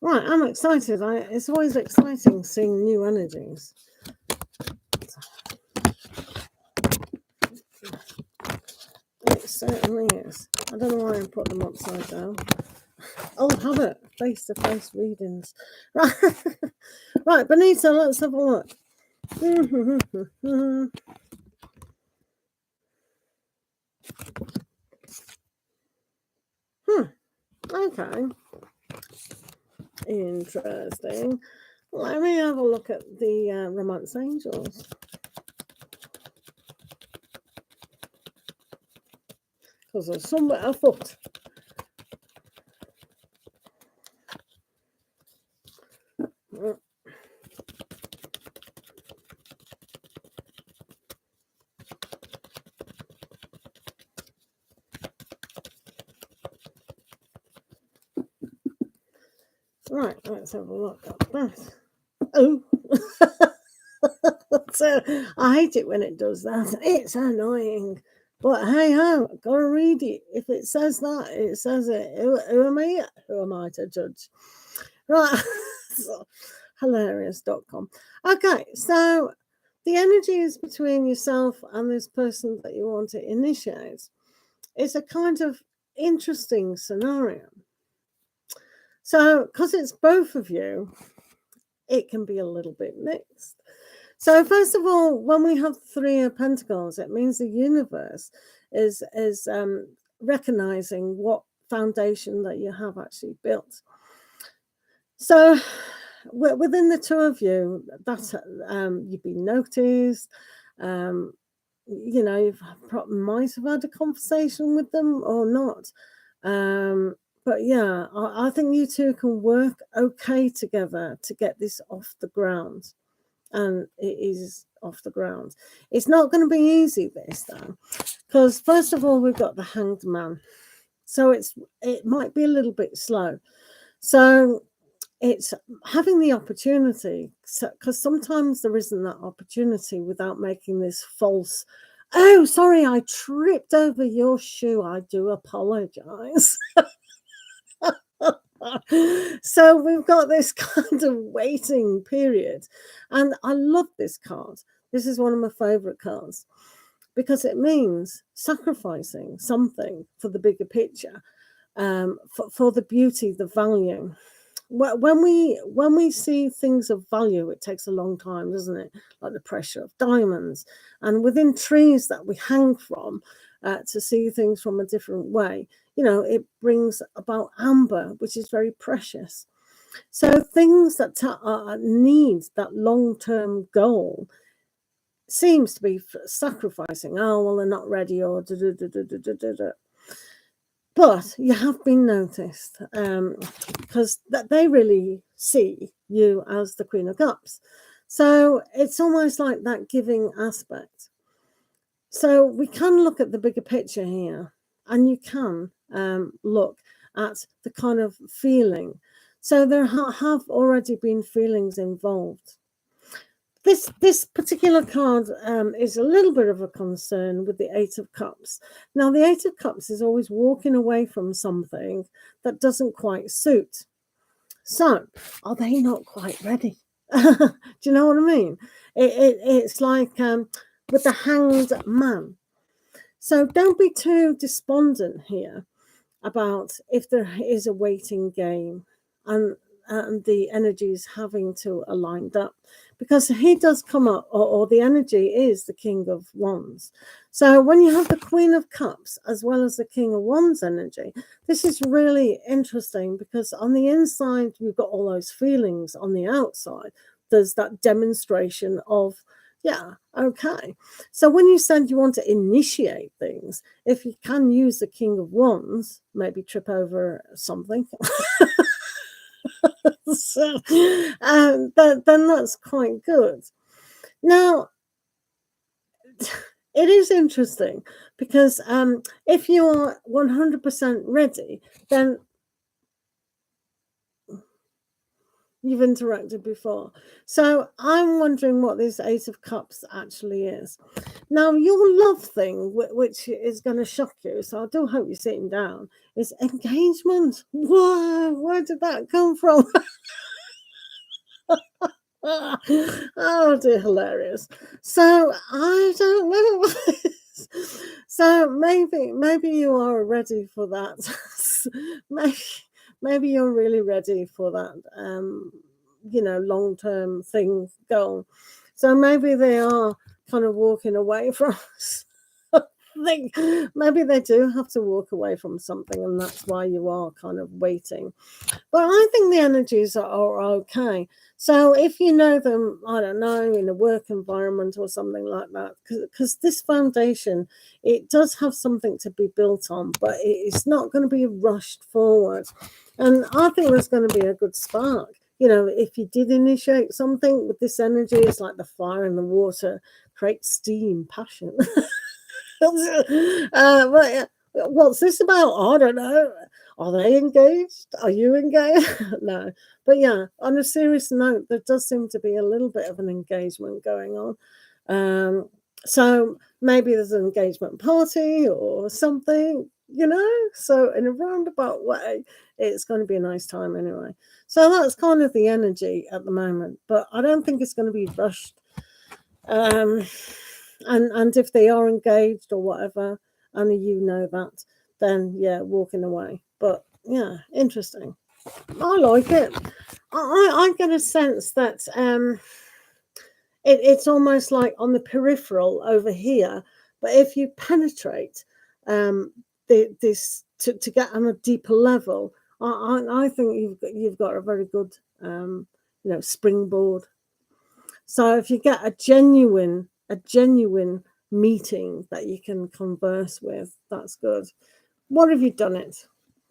Right, I'm excited. It's always exciting seeing new energies. It certainly is. I don't know why I put them upside down. I'll have it. Face-to-face readings. Right, right, Benita, let's have a look. Okay. Interesting. Let me have a look at the Romance Angels. Because there's somewhere afoot. Right, let's have a look at that. Oh. So, I hate it when it does that. It's annoying. But hey ho, gotta read it. If it says that, it says it. Who am I? Who am I to judge? Right. So, hilarious.com. Okay, so the energy is between yourself and this person that you want to initiate. It's a kind of interesting scenario. So, because it's both of you, it can be a little bit mixed. So, first of all, when we have Three of Pentacles, it means the universe is recognizing what foundation that you have actually built. So, within the two of you, that's you've been noticed. You know, you might have had a conversation with them or not. But yeah, I think you two can work okay together to get this off the ground. And it is off the ground. It's not going to be easy this time, because first of all, we've got the Hanged Man. So it might be a little bit slow. So it's having the opportunity, because sometimes there isn't that opportunity without making this false, oh, sorry, I tripped over your shoe. I do apologize. So we've got this kind of waiting period. And I love this card. This is one of my favorite cards because it means sacrificing something for the bigger picture, for the beauty, the value. when we see things of value, it takes a long time, doesn't it? Like the pressure of diamonds, and within trees that we hang from, to see things from a different way. It brings about amber, which is very precious. So things that need that long-term goal seems to be sacrificing. Oh, well, they're not ready, or da, da, da, da, da, da, da. But you have been noticed, because they really see you as the Queen of Cups. So it's almost like that giving aspect. So we can look at the bigger picture here, and you can look at the kind of feeling. So there have already been feelings involved. This particular card is a little bit of a concern with the Eight of Cups. Now, the Eight of Cups is always walking away from something that doesn't quite suit. So, are they not quite ready? Do you know what I mean? It's like with the Hanged Man. So don't be too despondent here about if there is a waiting game and the energies having to align up, because he does come up, or the energy is the King of Wands. So when you have the Queen of Cups as well as the King of Wands energy, this is really interesting, because on the inside you've got all those feelings, on the outside there's that demonstration of, yeah, okay. So when you said you want to initiate things, if you can use the King of Wands, maybe trip over something, so, then that's quite good. Now, it is interesting, because if you're 100% ready, then you've interacted before. So I'm wondering what this Ace of Cups actually is. Now, your love thing, which is going to shock you, so I do hope you're sitting down, is engagement. Whoa, where did that come from? Oh dear, hilarious. So I don't know. So maybe you are ready for that. maybe you're really ready for that long-term thing goal. So maybe they are kind of walking away from something. Maybe they do have to walk away from something, and that's why you are kind of waiting. But I think the energies are okay. So if you know them, I don't know, in a work environment or something like that, because this foundation, it does have something to be built on, but it's not going to be rushed forward. And I think there's going to be a good spark. If you did initiate something with this energy, it's like the fire and the water creates steam, passion. But what's this about? I don't know. Are they engaged? Are you engaged? No. But yeah, on a serious note, there does seem to be a little bit of an engagement going on. So maybe there's an engagement party or something, So in a roundabout way, it's going to be a nice time anyway. So that's kind of the energy at the moment. But I don't think it's going to be rushed. And if they are engaged or whatever, only you know that, then yeah, walking away. But yeah, interesting. I like it. I get a sense that it's almost like on the peripheral over here, but if you penetrate this to get on a deeper level, I think you've got a very good springboard. So if you get a genuine meeting that you can converse with, that's good. What have you done it?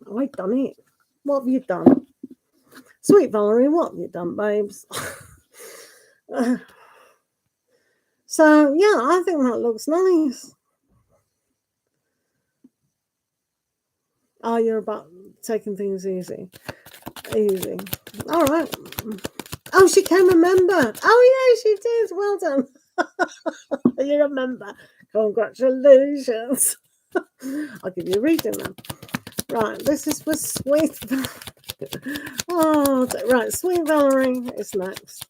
Oh, I've done it. What have you done? Sweet Valerie, what have you done, babes? So yeah, I think that looks nice. Oh, you're about taking things easy. All right. Oh, she can remember. Oh yeah, she did. Well done. You remember. Congratulations. I'll give you a reading then. Right, this is for Sweet. Oh, right, Sweet Valerie is next.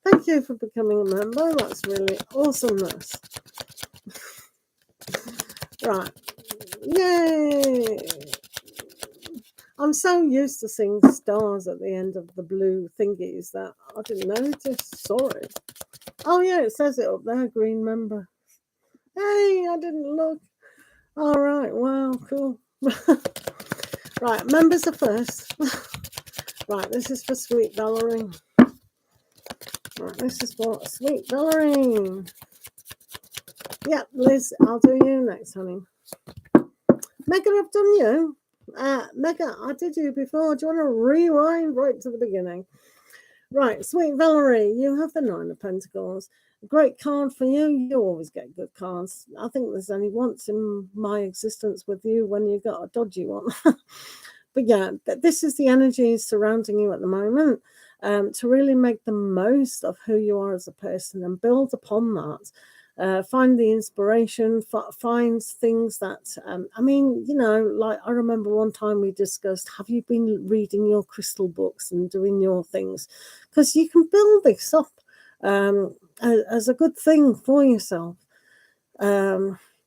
Thank you for becoming a member. That's really awesomeness. Right. Yay. I'm so used to seeing stars at the end of the blue thingies that I didn't notice. Sorry. Oh yeah, it says it up there, green member. Hey, I didn't look. All right, wow, cool. Right, members are first. Right, this is for Sweet Valerie. Right, this is for Sweet Valerie. Yeah, Liz, I'll do you next, honey. Mega, I've done you. Mega, I did you before. Do you want to rewind right to the beginning? Right, Sweet Valerie, you have the Nine of Pentacles. Great card for you. You always get good cards. I think there's only once in my existence with you when you got a dodgy one. But yeah, this is the energy surrounding you at the moment, to really make the most of who you are as a person and build upon that. Find the inspiration, find things that, I mean, you know, like I remember one time we discussed, have you been reading your crystal books and doing your things? Because you can build this up as a good thing for yourself.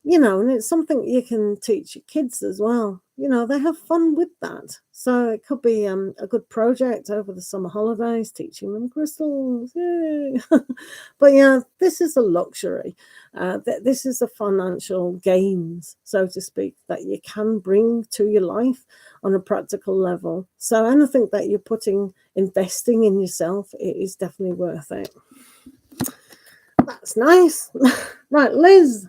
You know, and it's something you can teach your kids as well. You know, they have fun with that. So it could be a good project over the summer holidays, teaching them crystals. Yay. But yeah, this is a luxury. This is a financial gains, so to speak, that you can bring to your life on a practical level. So anything that you're investing in yourself, it is definitely worth it. That's nice. Right, Liz.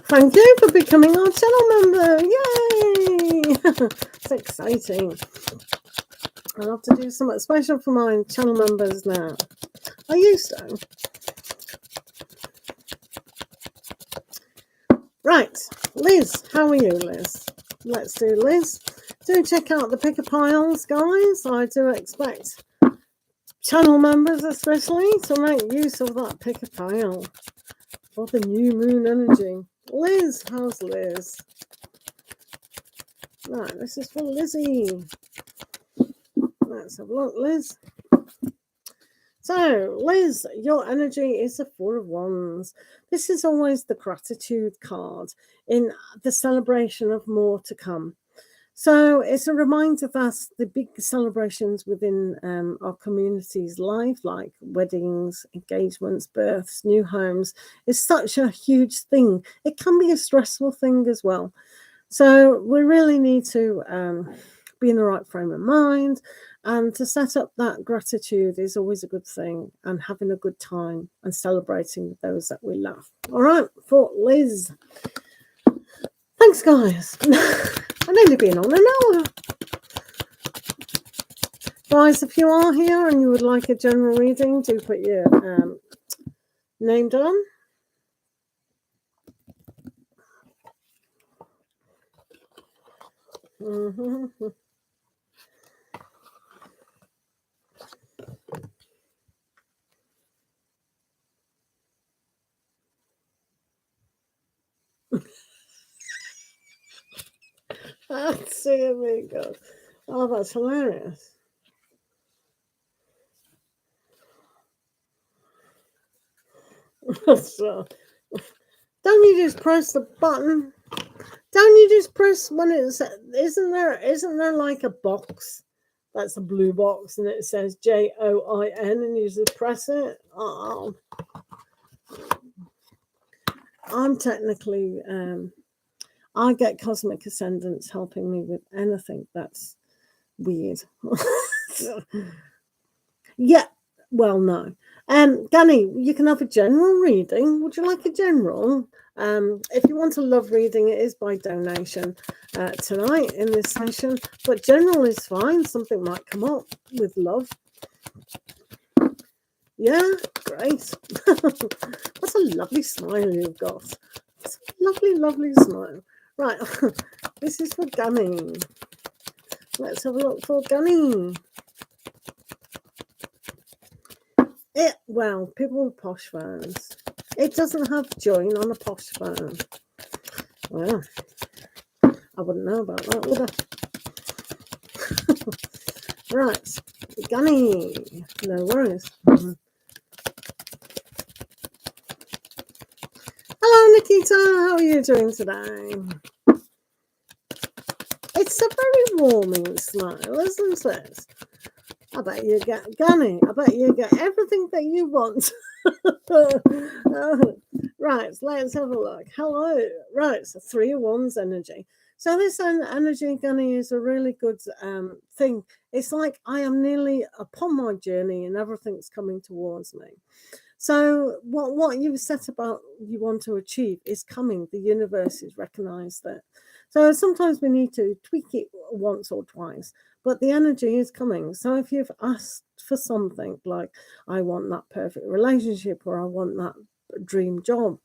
Thank you for becoming our channel member. Yay! It's exciting. I'll have to do something special for my channel members now. I used to. Right, Liz. How are you, Liz? Let's do Liz. Do check out the picker piles, guys. I do expect channel members especially to make use of that picker pile for the new moon energy. Liz, how's Liz? Right, this is for Lizzie. Let's have a look, Liz. So, Liz, your energy is the Four of Wands. This is always the gratitude card in the celebration of more to come. So it's a reminder that the big celebrations within our community's life, like weddings, engagements, births, new homes, is such a huge thing. It can be a stressful thing as well. So we really need to be in the right frame of mind, and to set up that gratitude is always a good thing, and having a good time and celebrating those that we love. All right, for Liz. Thanks, guys. I've only been on an hour. Guys, if you are here and you would like a general reading, do put your name down. That's very good. Oh, that's hilarious. So, don't you just press the button? Don't you just press when it's, isn't there like a box that's a blue box and it says JOIN and you just press it? Oh, I'm technically I get cosmic ascendants helping me with anything that's weird. Yeah, well, no. Danny, you can have a general reading. Would you like a general? If you want a love reading, it is by donation tonight in this session. But general is fine. Something might come up with love. Yeah, great. What a lovely smile you've got. It's a lovely, lovely smile. Right, this is for Gunny. Let's have a look for Gunny. Well, people with posh phones. It doesn't have join on a posh phone. Well, I wouldn't know about that, would I? Right, Gunny. No worries. Hello, Nikita, how are you doing today? It's a very warming smile, isn't it? I bet you get Gunny. I bet you get everything that you want. Right, let's have a look. Hello. Right, so 3 of Wands energy. So this energy, Gunny, is a really good thing. It's like I am nearly upon my journey and everything's coming towards me. So what you've set about you want to achieve is coming. The universe has recognized that. So sometimes we need to tweak it once or twice, but the energy is coming. So if you've asked for something like, I want that perfect relationship or I want that dream job,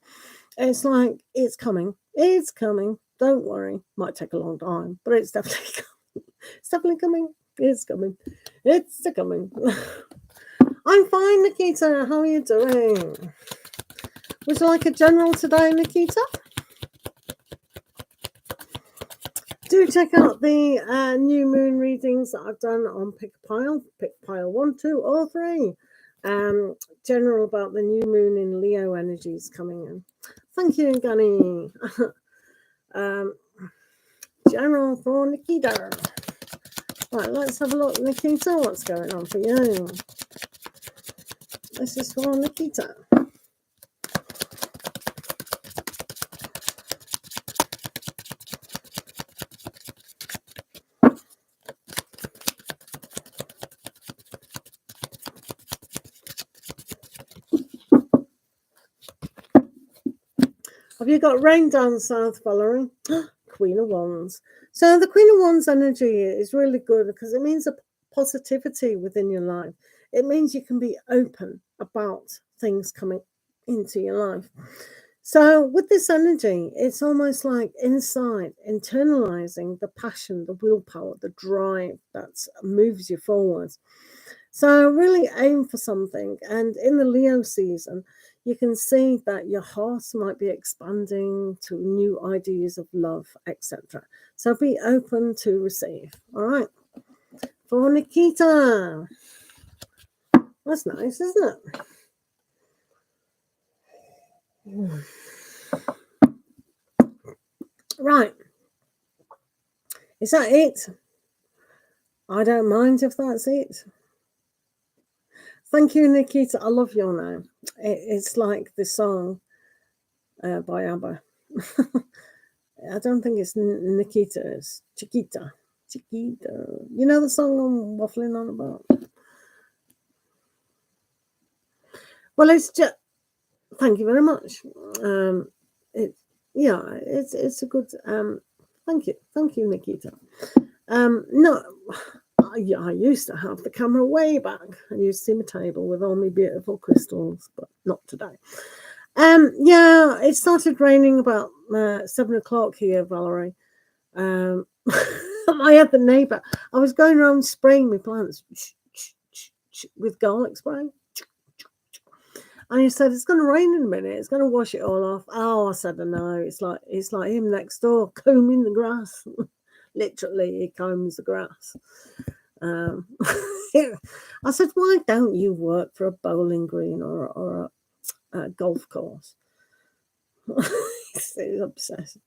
it's like, it's coming. It's coming. Don't worry. Might take a long time, but it's definitely coming. It's definitely coming. It's coming. It's coming. I'm fine, Nikita. How are you doing? Would you like a general today, Nikita? Do check out the new moon readings that I've done on Pick Pile 1, 2, or 3. General about the new moon in Leo energies coming in. Thank you, Gunny. General for Nikita. Right, let's have a look, Nikita. What's going on for you? This is for Nikita. Have you got rain down south, Valerie? Queen of Wands. So the Queen of Wands energy is really good because it means a positivity within your life. It means you can be open about things coming into your life. So with this energy, it's almost like inside, internalizing the passion, the willpower, the drive that moves you forward. So really aim for something. And in the Leo season, you can see that your heart might be expanding to new ideas of love, etc. So be open to receive. All right. For Nikita. That's nice, isn't it? Right. Is that it? I don't mind if that's it. Thank you, Nikita. I love your name. It's like the song by ABBA. I don't think it's Nikita. It's Chiquita. Chiquita. You know the song I'm waffling on about? Well, it's just... Thank you very much. It's a good... Thank you, Nikita. No... I used to have the camera way back. I used to see my table with all my beautiful crystals, but not today. It started raining about 7 o'clock here, Valerie. I had the neighbour. I was going around spraying my plants with garlic spray. And he said, it's going to rain in a minute. It's going to wash it all off. Oh, I said, no. It's like him next door combing the grass. Literally, he combs the grass. I said, why don't you work for a bowling green or a golf course? He's obsessed.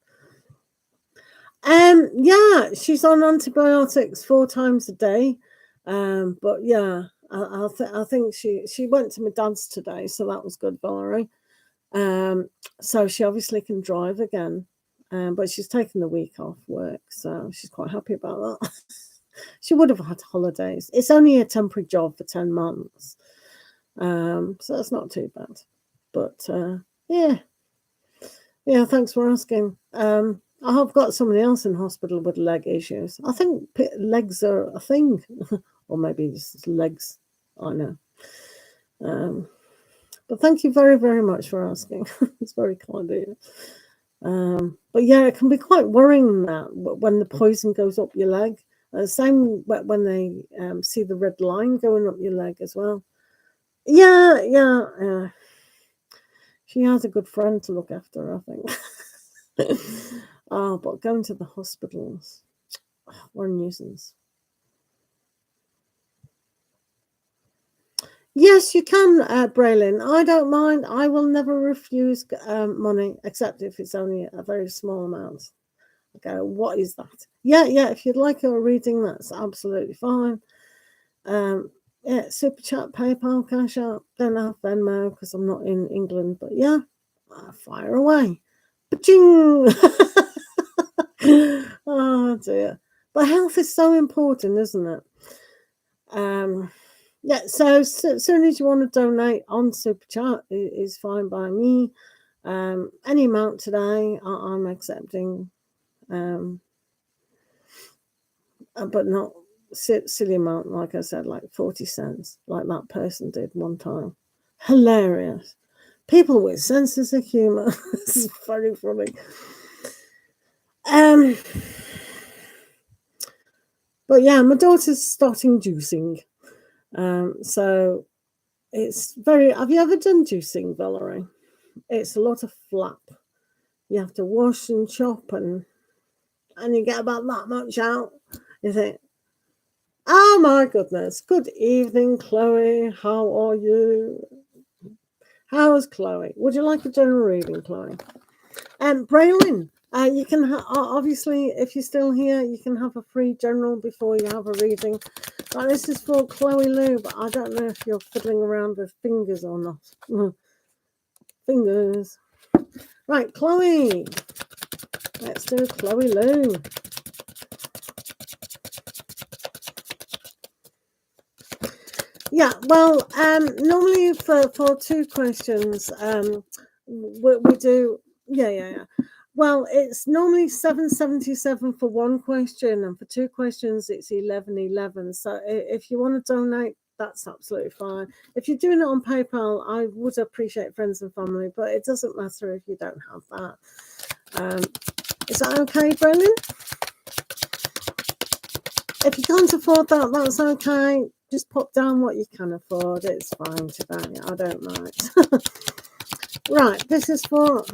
She's on antibiotics 4 times a day. But yeah, I think she went to my dad's today, so that was good, Valerie. So she obviously can drive again. But she's taken the week off work, so she's quite happy about that. She would have had holidays. It's only a temporary job for 10 months. So that's not too bad. But yeah, thanks for asking. I have got somebody else in hospital with leg issues. I think legs are a thing. Or maybe it's legs. I know. But thank you very, very much for asking. It's very kind of you. But yeah, it can be quite worrying that when the poison goes up your leg. Same when they see the red line going up your leg as well. Yeah. She has a good friend to look after her, I think. But going to the hospitals, what a nuisance. Yes, you can, Braylon. I don't mind. I will never refuse money, except if it's only a very small amount. I go, what is that? Yeah, if you'd like a reading, that's absolutely fine. Yeah, super chat, PayPal, cash app. Don't have Venmo because I'm not in England, but yeah, fire away. Ba-ching! Oh dear. But health is so important, isn't it? Yeah, so as soon as you want to donate on super chat is fine by me. Any amount today I'm accepting, but not silly amount, like I said, like 40 cents, like that person did one time. Hilarious. People with senses of humor. It's very funny. But yeah, my daughter's starting juicing. So it's very. Have you ever done juicing, Valerie? It's a lot of flap. You have to wash and chop, and you get about that much out. You think, oh my goodness. Good evening, Chloe. How are you? How's Chloe? Would you like a general reading, Chloe? And Braylon, you can obviously, if you're still here, you can have a free general before you have a reading. But this is for Chloe Lou, but I don't know if you're fiddling around with fingers or not. Fingers. Right, Chloe. Let's do Chloe Lou. Yeah, well, normally for 2 questions, we do, yeah. Well, it's normally 7.77 for 1 question, and for 2 questions, it's 11.11. So if you want to donate, that's absolutely fine. If you're doing it on PayPal, I would appreciate friends and family, but it doesn't matter if you don't have that. Is that okay, Brendan? If you can't afford that, that's okay. Just pop down what you can afford. It's fine today. I don't mind. Right, this is for.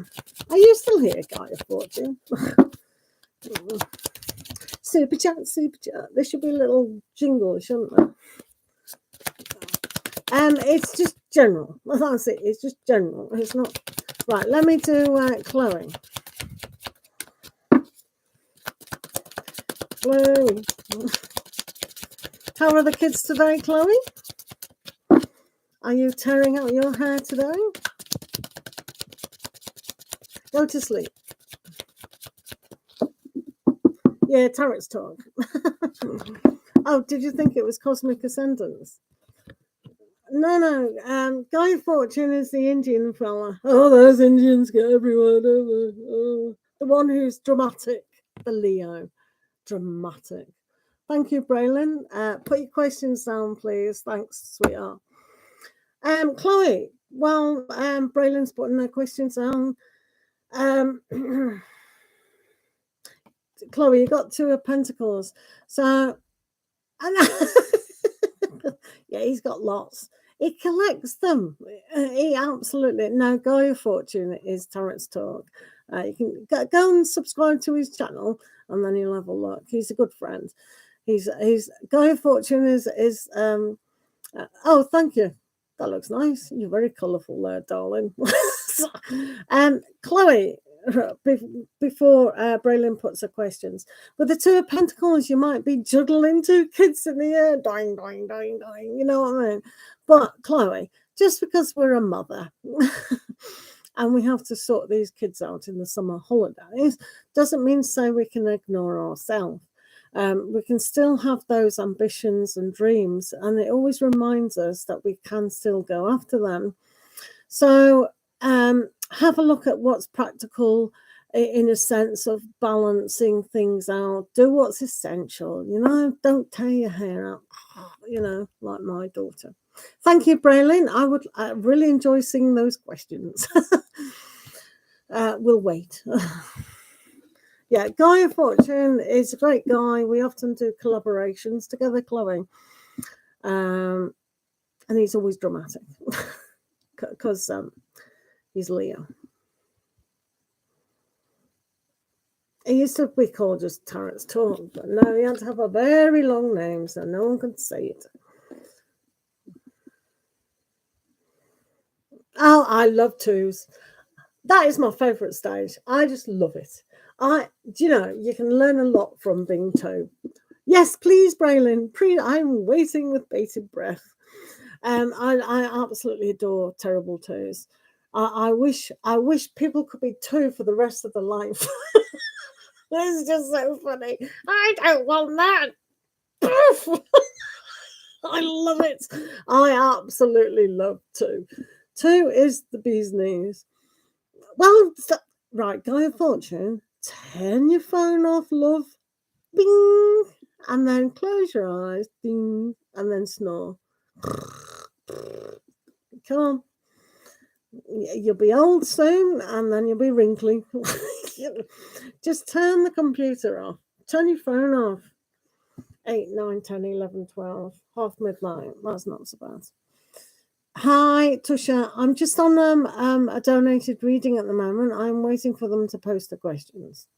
Are you still here, Guy of Fortune? Super chat, super chat. There should be a little jingle, shouldn't there? It's just general. That's it. It's just general. It's not. Right, let me do Chloe. Chloe. How are the kids today, Chloe? Are you tearing out your hair today? Go to sleep. Yeah, tarot's talk. Oh, did you think it was cosmic ascendance? No. Guy of Fortune is the Indian fella. Oh, those Indians get everyone. Oh. The one who's dramatic. The Leo. Dramatic. Thank you, Braylon. Put your questions down, please. Thanks, sweetheart. Chloe. Well, Braylon's putting her questions down. Chloe, you got 2 of Pentacles. So, yeah, he's got lots. He collects them. He absolutely. No, Guy of Fortune is Tarot's Talk. You can go and subscribe to his channel, and then you'll have a look. He's a good friend. He's Guy of Fortune is. Oh, thank you. That looks nice. You're very colourful there, darling. Chloe, before Braylon puts her questions, with the 2 of Pentacles, you might be juggling 2 kids in the air, dying. You know what I mean? But Chloe, just because we're a mother and we have to sort these kids out in the summer holidays, doesn't mean to say we can ignore ourselves. We can still have those ambitions and dreams, and it always reminds us that we can still go after them. So have a look at what's practical in a sense of balancing things out. Do what's essential, don't tear your hair out, like my daughter. Thank you, Braylon. I really enjoy seeing those questions. We'll wait. Yeah, Guy of Fortune is a great guy. We often do collaborations together, Chloe. And he's always dramatic because he's Leo. He used to be called just Tarot's Talk, but no, he had to have a very long name so no one could say it. Oh, I love twos. That is my favourite stage. I just love it. You can learn a lot from being two. Yes, please, Braylon. I'm waiting with bated breath. I absolutely adore terrible twos. I wish people could be two for the rest of their life. This is just so funny. I don't want that. I love it. I absolutely love two. Two is the bee's knees. Well, right, Guy of Fortune, turn your phone off, love. Bing. And then close your eyes. Ding. And then snore. Come on. You'll be old soon and then you'll be wrinkly. Just turn the computer off. Turn your phone off. 8, 9, 10, 11, 12. Half midnight. That's not so bad. Hi, Tusha. I'm just on a donated reading at the moment. I'm waiting for them to post the questions.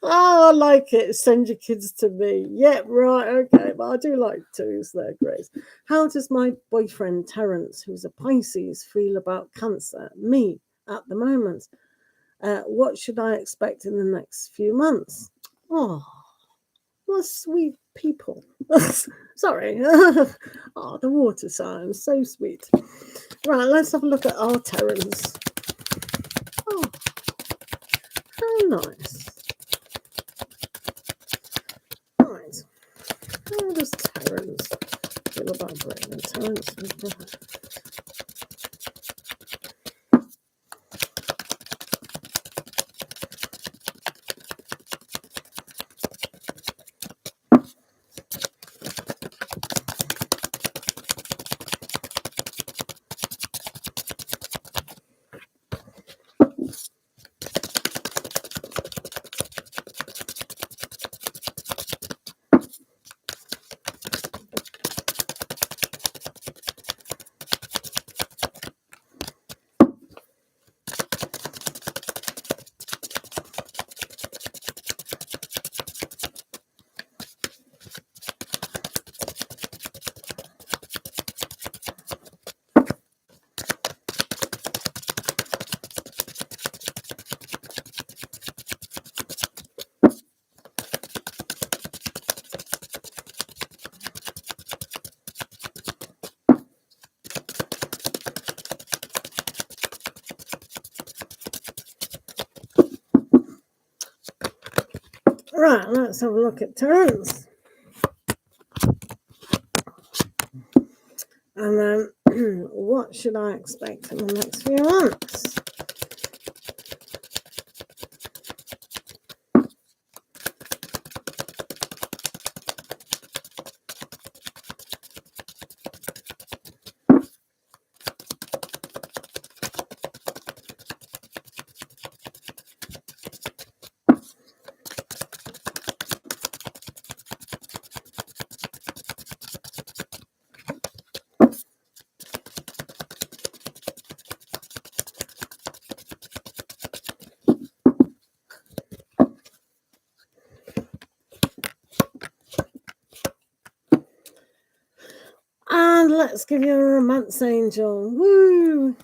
I like it. Send your kids to me. Yeah, right. Okay. Well, I do like twos. They're great. How does my boyfriend, Terence, who's a Pisces, feel about Cancer? Me at the moment. What should I expect in the next few months? Oh, what sweet people. Sorry. Oh, the water signs. So sweet. Right. Let's have a look at our Terence. Oh, how nice. Right. How does Terence feel about Braylon? Terence. Right, let's have a look at Terence. And then, what should I expect in the next few months? And let's give you a romance angel. Woo!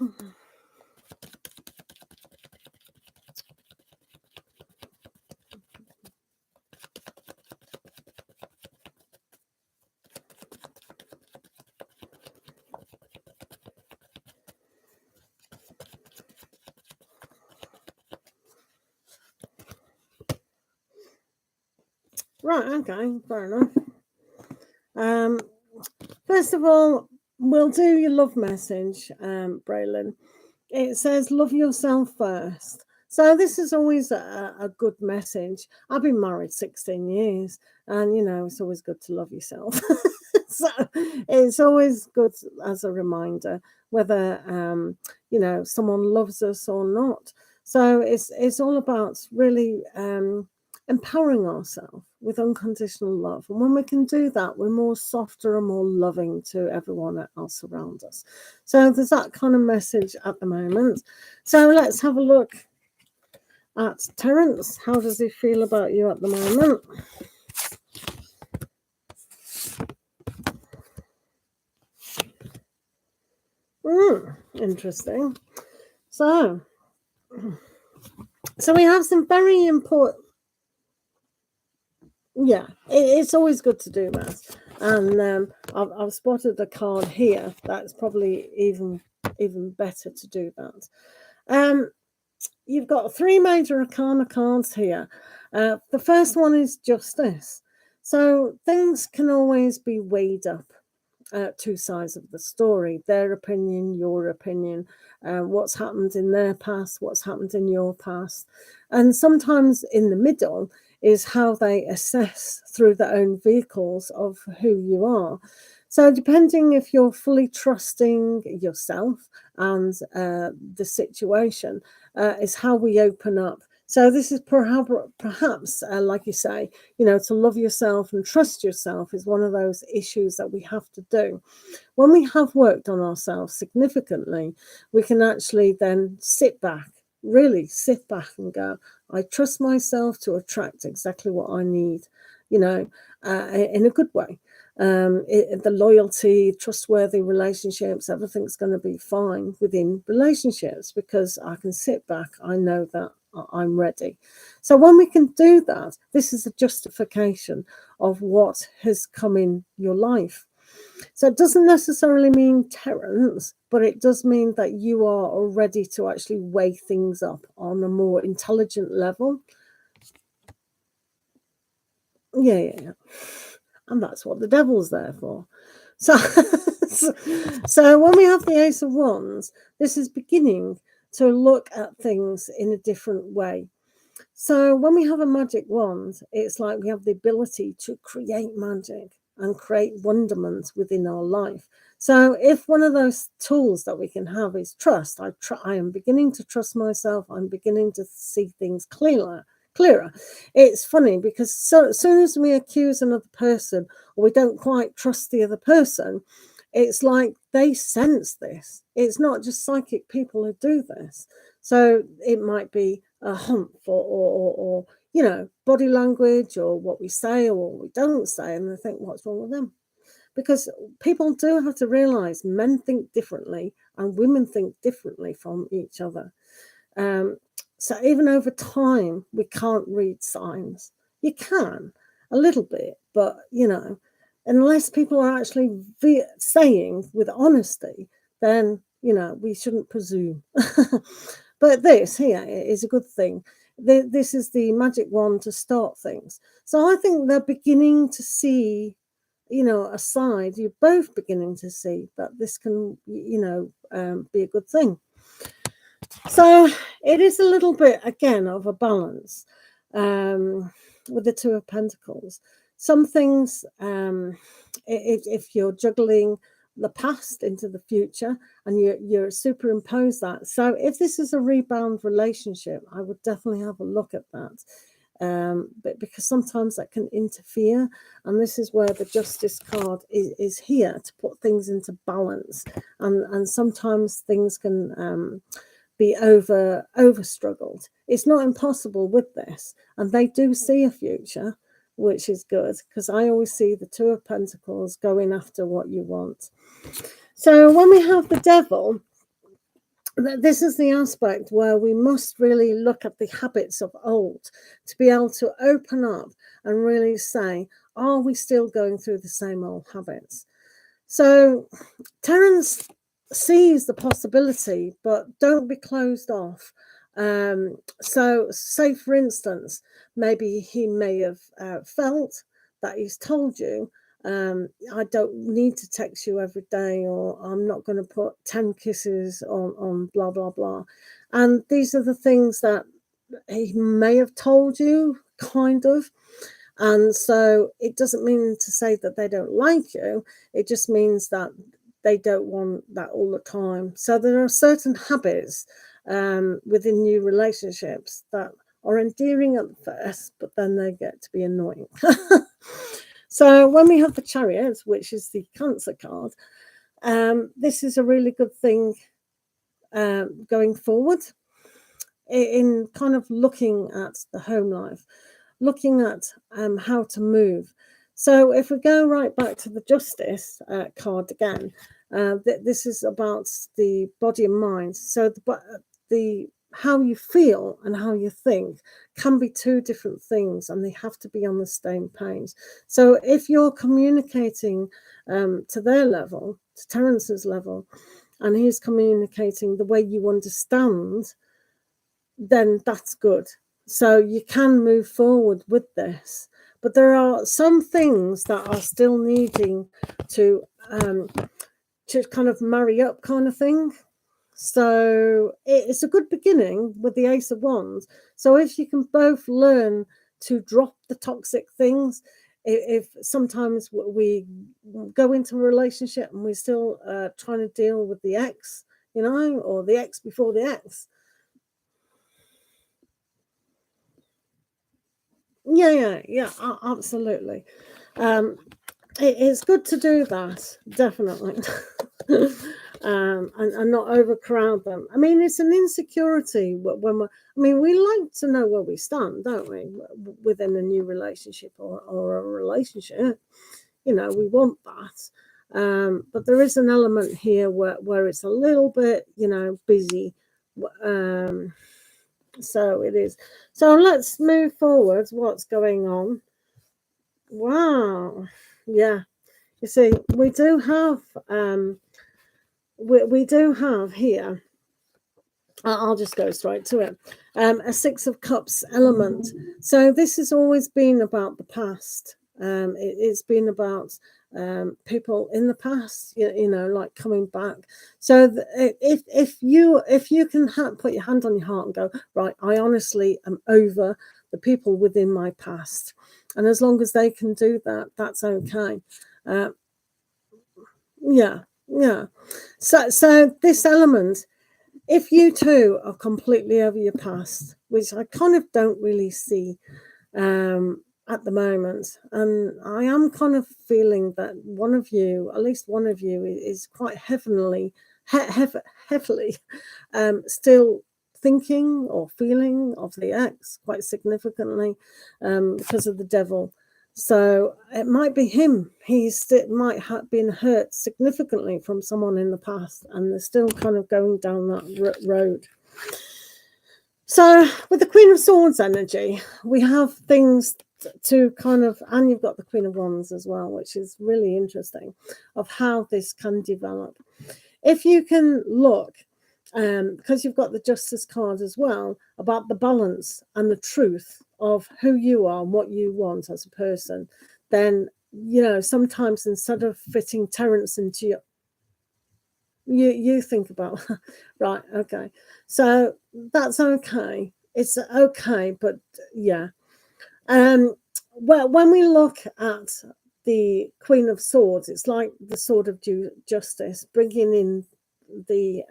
Right, okay, fair enough. First of all, we'll do your love message, Braylon. It says, love yourself first. So this is always a good message. I've been married 16 years and, it's always good to love yourself. So it's always good as a reminder whether, someone loves us or not. So it's all about really empowering ourselves with unconditional love. And when we can do that, we're more softer and more loving to everyone else around us. So there's that kind of message at the moment. So let's have a look at Terence. How does he feel about you at the moment? Interesting. So we have some very important. Yeah, it's always good to do that. And I've spotted a card here that's probably even better to do that. You've got 3 major arcana cards here. The first one is justice. So things can always be weighed up. 2 sides of the story, their opinion, your opinion, what's happened in their past, what's happened in your past. And sometimes in the middle is how they assess through their own vehicles of who you are. So depending if you're fully trusting yourself and the situation is how we open up. So this is perhaps like you say, to love yourself and trust yourself is one of those issues that we have to do. When we have worked on ourselves significantly, we can actually then really sit back and go, I trust myself to attract exactly what I need, in a good way. The loyalty, trustworthy relationships, everything's going to be fine within relationships because I can sit back. I know that I'm ready. So when we can do that, this is a justification of what has come in your life. So it doesn't necessarily mean Terrence, but it does mean that you are ready to actually weigh things up on a more intelligent level. Yeah. And that's what the devil's there for. So when we have the Ace of Wands, this is beginning to look at things in a different way. So when we have a magic wand, it's like we have the ability to create magic and create wonderment within our life. So if one of those tools that we can have is trust, I am beginning to trust myself. I'm beginning to see things clearer. It's funny because as soon as we accuse another person or we don't quite trust the other person, it's like they sense this. It's not just psychic people who do this. So it might be a hump or body language or what we say or what we don't say, and they think, what's wrong with them? Because people do have to realize men think differently and women think differently from each other. So even over time, we can't read signs. You can a little bit, but unless people are actually saying with honesty, then we shouldn't presume. But this here is a good thing. This is the magic wand to start things. So I think they're beginning to see, a side. You're both beginning to see that this can, be a good thing. So it is a little bit, again, of a balance with the Two of Pentacles. Some things, if you're juggling the past into the future and you're superimpose that. So if this is a rebound relationship, I would definitely have a look at that. But because sometimes that can interfere, and this is where the Justice card is here to put things into balance, and sometimes things can be over struggled. It's not impossible with this, and they do see a future, which is good, because I always see the Two of Pentacles going after what you want. So when we have the Devil, this is the aspect where we must really look at the habits of old to be able to open up and really say, are we still going through the same old habits? So Terence sees the possibility, but don't be closed off. So say, for instance, maybe he may have felt that he's told you, I don't need to text you every day, or I'm not going to put 10 kisses on blah, blah, blah. And these are the things that he may have told you, kind of. And so it doesn't mean to say that they don't like you. It just means that they don't want that all the time. So there are certain habits within new relationships that are endearing at first, but then they get to be annoying. So when we have the Chariot, which is the Cancer card, this is a really good thing going forward in kind of looking at the home life, looking at how to move. So if we go right back to the Justice card again, This is about the body and mind. So the how you feel and how you think can be two different things, and they have to be on the same page. So if you're communicating to their level, to Terence's level, and he's communicating the way you understand, then that's good. So you can move forward with this. But there are some things that are still needing to kind of marry up, kind of thing. So it's a good beginning with the Ace of Wands. So if you can both learn to drop the toxic things, if sometimes we go into a relationship and we're still trying to deal with the ex, you know, or the ex before the ex. Yeah, absolutely. It's good to do that, definitely. And not overcrowd them. I mean, it's an insecurity when we like to know where we stand, don't we, within a new relationship or a relationship. You know, we want that. But there is an element here where it's a little bit, you know, busy. So it is. So let's move forward. What's going on? Wow. Yeah. You see, we do have we do have here, I'll just go straight to it, a Six of Cups element. So this has always been about the past. It's been about people in the past, you know, like coming back. So if you can put your hand on your heart and go, right, I honestly am over the people within my past, and as long as they can do that, that's okay. Yeah. So this element, if you two are completely over your past, which I kind of don't really see at the moment, and I am kind of feeling that one of you, at least one of you, is quite heavily still thinking or feeling of the ex quite significantly because of the devil. So it might be him. Might have been hurt significantly from someone in the past, and they're still kind of going down that road. So with the Queen of Swords energy, we have things to kind of, and you've got the Queen of Wands as well, which is really interesting, of how this can develop. If you can look, because you've got the Justice card as well, about the balance and the truth of who you are and what you want as a person, then, you know, sometimes instead of fitting Terence into you think about, right, okay, so that's okay. It's okay, but yeah. Well, when we look at the Queen of Swords, it's like the sword of justice, bringing in the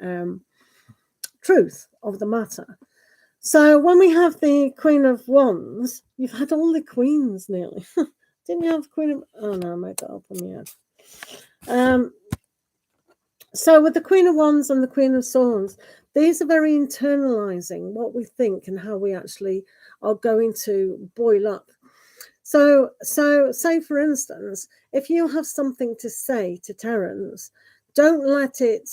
truth of the matter. So when we have the Queen of Wands, you've had all the queens nearly. Didn't you have the Queen of... Oh, no, I made that up on my head. So with the Queen of Wands and the Queen of Swords, these are very internalizing what we think and how we actually are going to boil up. So say, for instance, if you have something to say to Terence, don't let it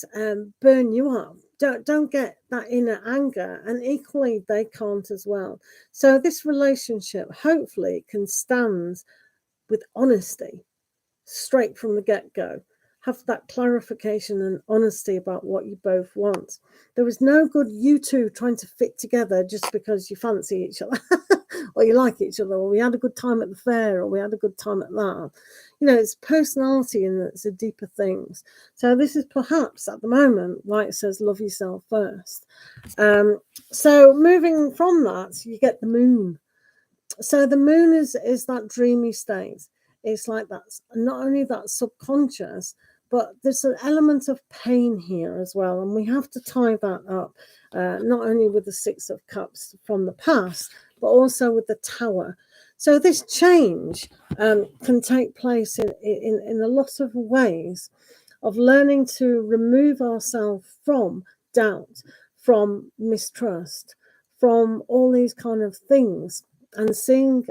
burn you up. Don't get that inner anger, and equally they can't as well. So this relationship hopefully can stand with honesty straight from the get-go. Have that clarification and honesty about what you both want. There is no good you two trying to fit together just because you fancy each other or you like each other, or we had a good time at the fair, or we had a good time at that. You know, it's personality and it's the deeper things. So this is perhaps at the moment why it says love yourself first. So moving from that, you get the moon. So the moon is that dreamy state. It's like that's not only that subconscious, but there's an element of pain here as well. And we have to tie that up, not only with the Six of Cups from the past, but also with the Tower. So this change can take place in a lot of ways of learning to remove ourselves from doubt, from mistrust, from all these kind of things, and seeing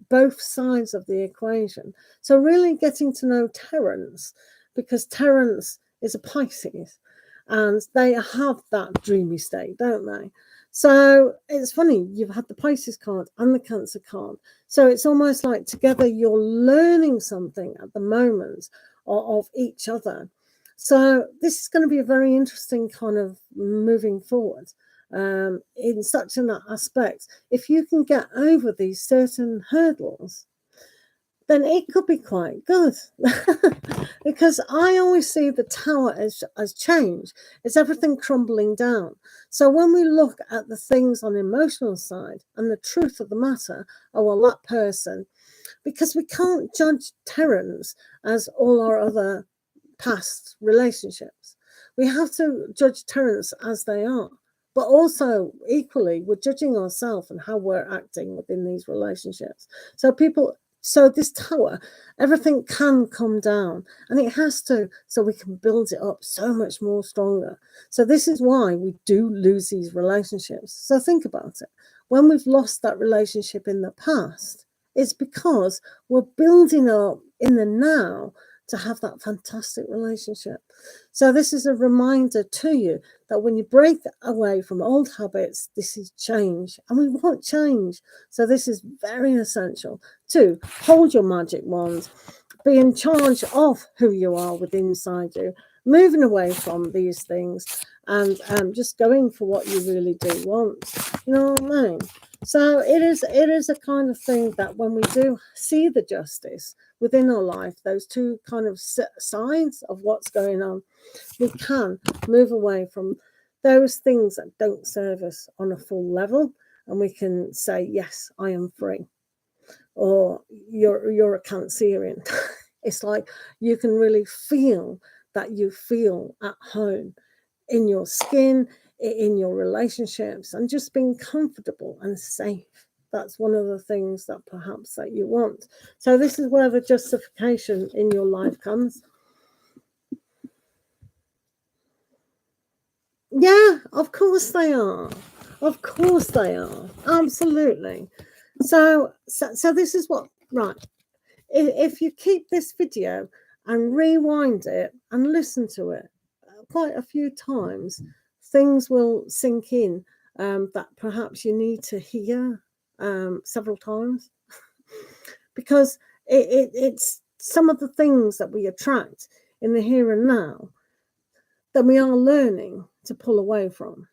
both sides of the equation. So really getting to know Terence, because Terence is a Pisces, and they have that dreamy state, don't they? So it's funny, you've had the Pisces card and the Cancer card. So it's almost like together you're learning something at the moment of each other. So this is going to be a very interesting kind of moving forward in such an aspect. If you can get over these certain hurdles, then it could be quite good. Because I always see the tower as change. It's everything crumbling down. So when we look at the things on the emotional side and the truth of the matter, oh, well, that person, because we can't judge Terence as all our other past relationships. We have to judge Terence as they are. But also, equally, we're judging ourselves and how we're acting within these relationships. So this tower, everything can come down, and it has to, so we can build it up so much more stronger. So this is why we do lose these relationships. So think about it. When we've lost that relationship in the past, it's because we're building up in the now to have that fantastic relationship. So this is a reminder to you that when you break away from old habits, this is change, and we want change. So this is very essential to hold your magic wand, be in charge of who you are within inside you, moving away from these things, and just going for what you really do want. You know what I mean? So it is a kind of thing that when we do see the justice within our life, those two kind of sides of what's going on, we can move away from those things that don't serve us on a full level, and we can say, yes, I am free. Or you're a Cancerian. It's like you can really feel that you feel at home in your skin, in your relationships, and just being comfortable and safe. That's one of the things that perhaps that you want. So this is where the justification in your life comes. Yeah, of course they are. Of course they are. Absolutely. So this is what, right. If you keep this video and rewind it and listen to it quite a few times, things will sink in that perhaps you need to hear several times. Because it's some of the things that we attract in the here and now that we are learning to pull away from.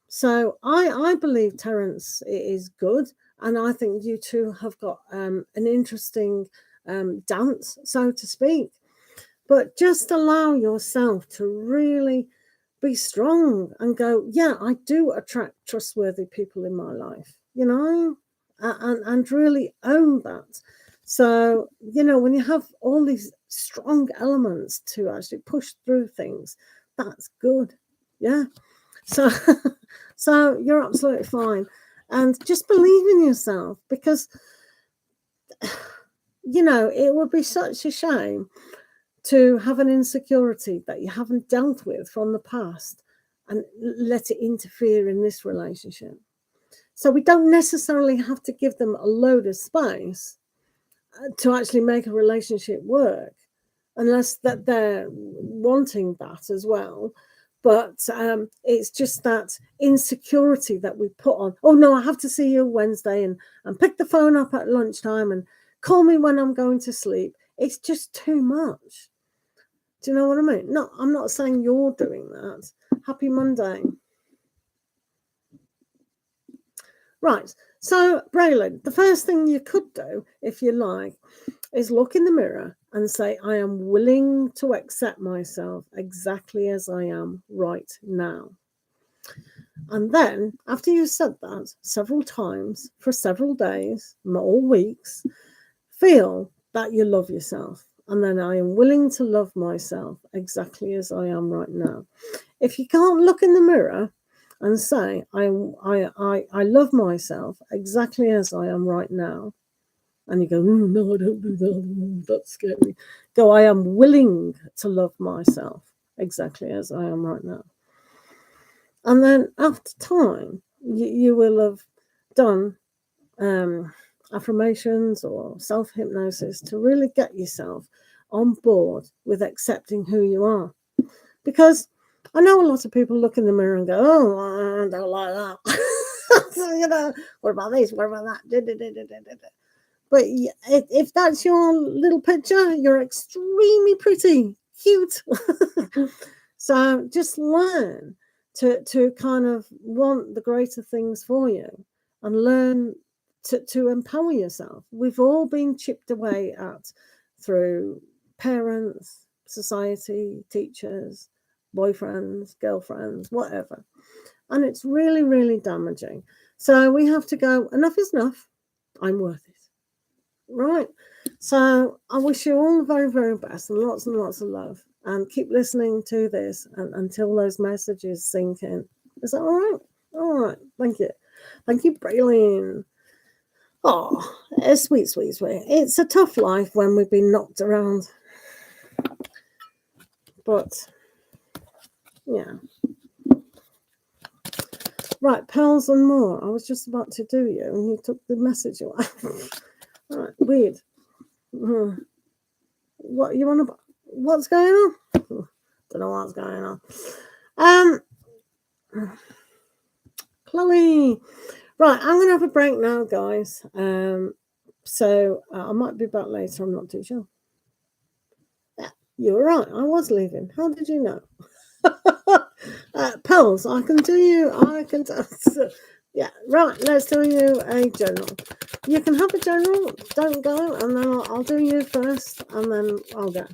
So I believe Terence is good, and I think you two have got an interesting dance, so to speak. But just allow yourself to really be strong and go, yeah, I do attract trustworthy people in my life, you know, and really own that. So, you know, when you have all these strong elements to actually push through things, that's good. Yeah. So, so you're absolutely fine. And just believe in yourself, because, you know, it would be such a shame to have an insecurity that you haven't dealt with from the past and let it interfere in this relationship. So we don't necessarily have to give them a load of space to actually make a relationship work, unless that they're wanting that as well. But it's just that insecurity that we put on. Oh no, I have to see you Wednesday and pick the phone up at lunchtime and call me when I'm going to sleep. It's just too much. Do you know what I mean? No, I'm not saying you're doing that. Happy Monday. Right. So, Braylon, the first thing you could do, if you like, is look in the mirror and say, I am willing to accept myself exactly as I am right now. And then, after you've said that several times for several days or weeks, feel that you love yourself. And then I am willing to love myself exactly as I am right now. If you can't look in the mirror and say, I love myself exactly as I am right now, and you go, no, I don't do that, that's scary. Go, I am willing to love myself exactly as I am right now. And then after time, you will have done affirmations or self-hypnosis to really get yourself on board with accepting who you are. Because I know a lot of people look in the mirror and go, oh, I don't like that. So, you know, what about this? What about that? But if that's your little picture, you're extremely pretty, cute. So just learn to kind of want the greater things for you and learn to empower yourself. We've all been chipped away at through parents, society, teachers, boyfriends, girlfriends, whatever. And it's really, really damaging. So we have to go, enough is enough. I'm worth it. Right. So I wish you all the very, very best and lots of love. And keep listening to this until those messages sink in. Is that all right? All right. Thank you. Thank you, Braylon. Oh, it's sweet. It's a tough life when we've been knocked around. But, yeah. Right, pearls and more. I was just about to do you, and you took the message away. All right, weird. What you want to? What's going on? Don't know what's going on. Chloe. Right, I'm going to have a break now, guys. So I might be back later. I'm not too sure. Yeah, you were right. I was leaving. How did you know? Pearls, I can do you. Yeah, right. Let's do you a journal. You can have a journal. Don't go, and then I'll do you first, and then I'll go.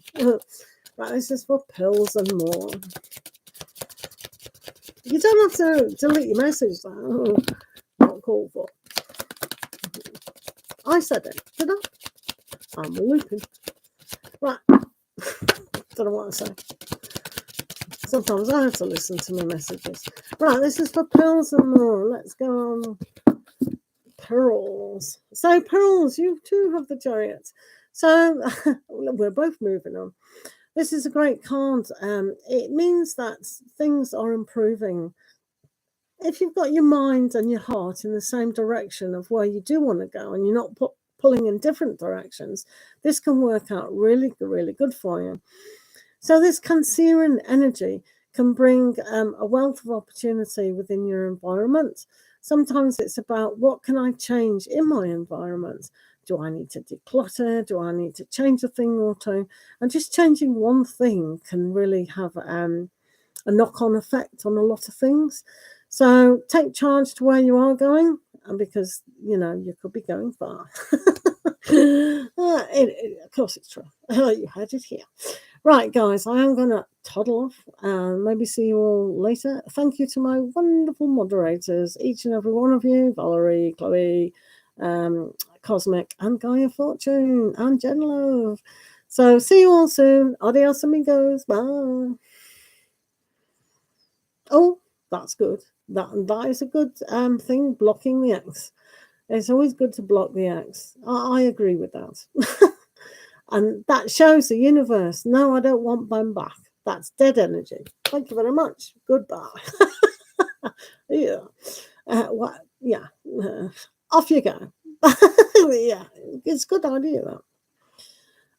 Right, this is for pills and more. You don't have to delete your message, though. Not called for. I said it, did I? I'm looping. Right. Don't know what I say. Sometimes I have to listen to my messages. Right, this is for pearls and more. Let's go on. Pearls. So, pearls, you too have the Chariot. So, we're both moving on. This is a great card. It means that things are improving. If you've got your mind and your heart in the same direction of where you do want to go and you're not pulling in different directions, this can work out really, really good for you. So this Cancerian energy can bring a wealth of opportunity within your environment. Sometimes it's about what can I change in my environment? Do I need to declutter? Do I need to change a thing or two? And just changing one thing can really have a knock-on effect on a lot of things. So take charge to where you are going, and because, you know, you could be going far. Of course it's true. You heard it here. Right, guys, I am going to toddle off and maybe see you all later. Thank you to my wonderful moderators, each and every one of you, Valerie, Chloe, Cosmic, and Gaia Fortune, and Jen Love. So see you all soon. Adios, amigos. Bye. Oh, that's good. That is a good thing, blocking the X. It's always good to block the X. I agree with that. And that shows the universe, no, I don't want them back. That's dead energy. Thank you very much. Goodbye. Yeah. Yeah. Off you go. Yeah. It's a good idea, that.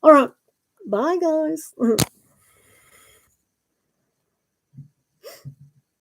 All right. Bye, guys.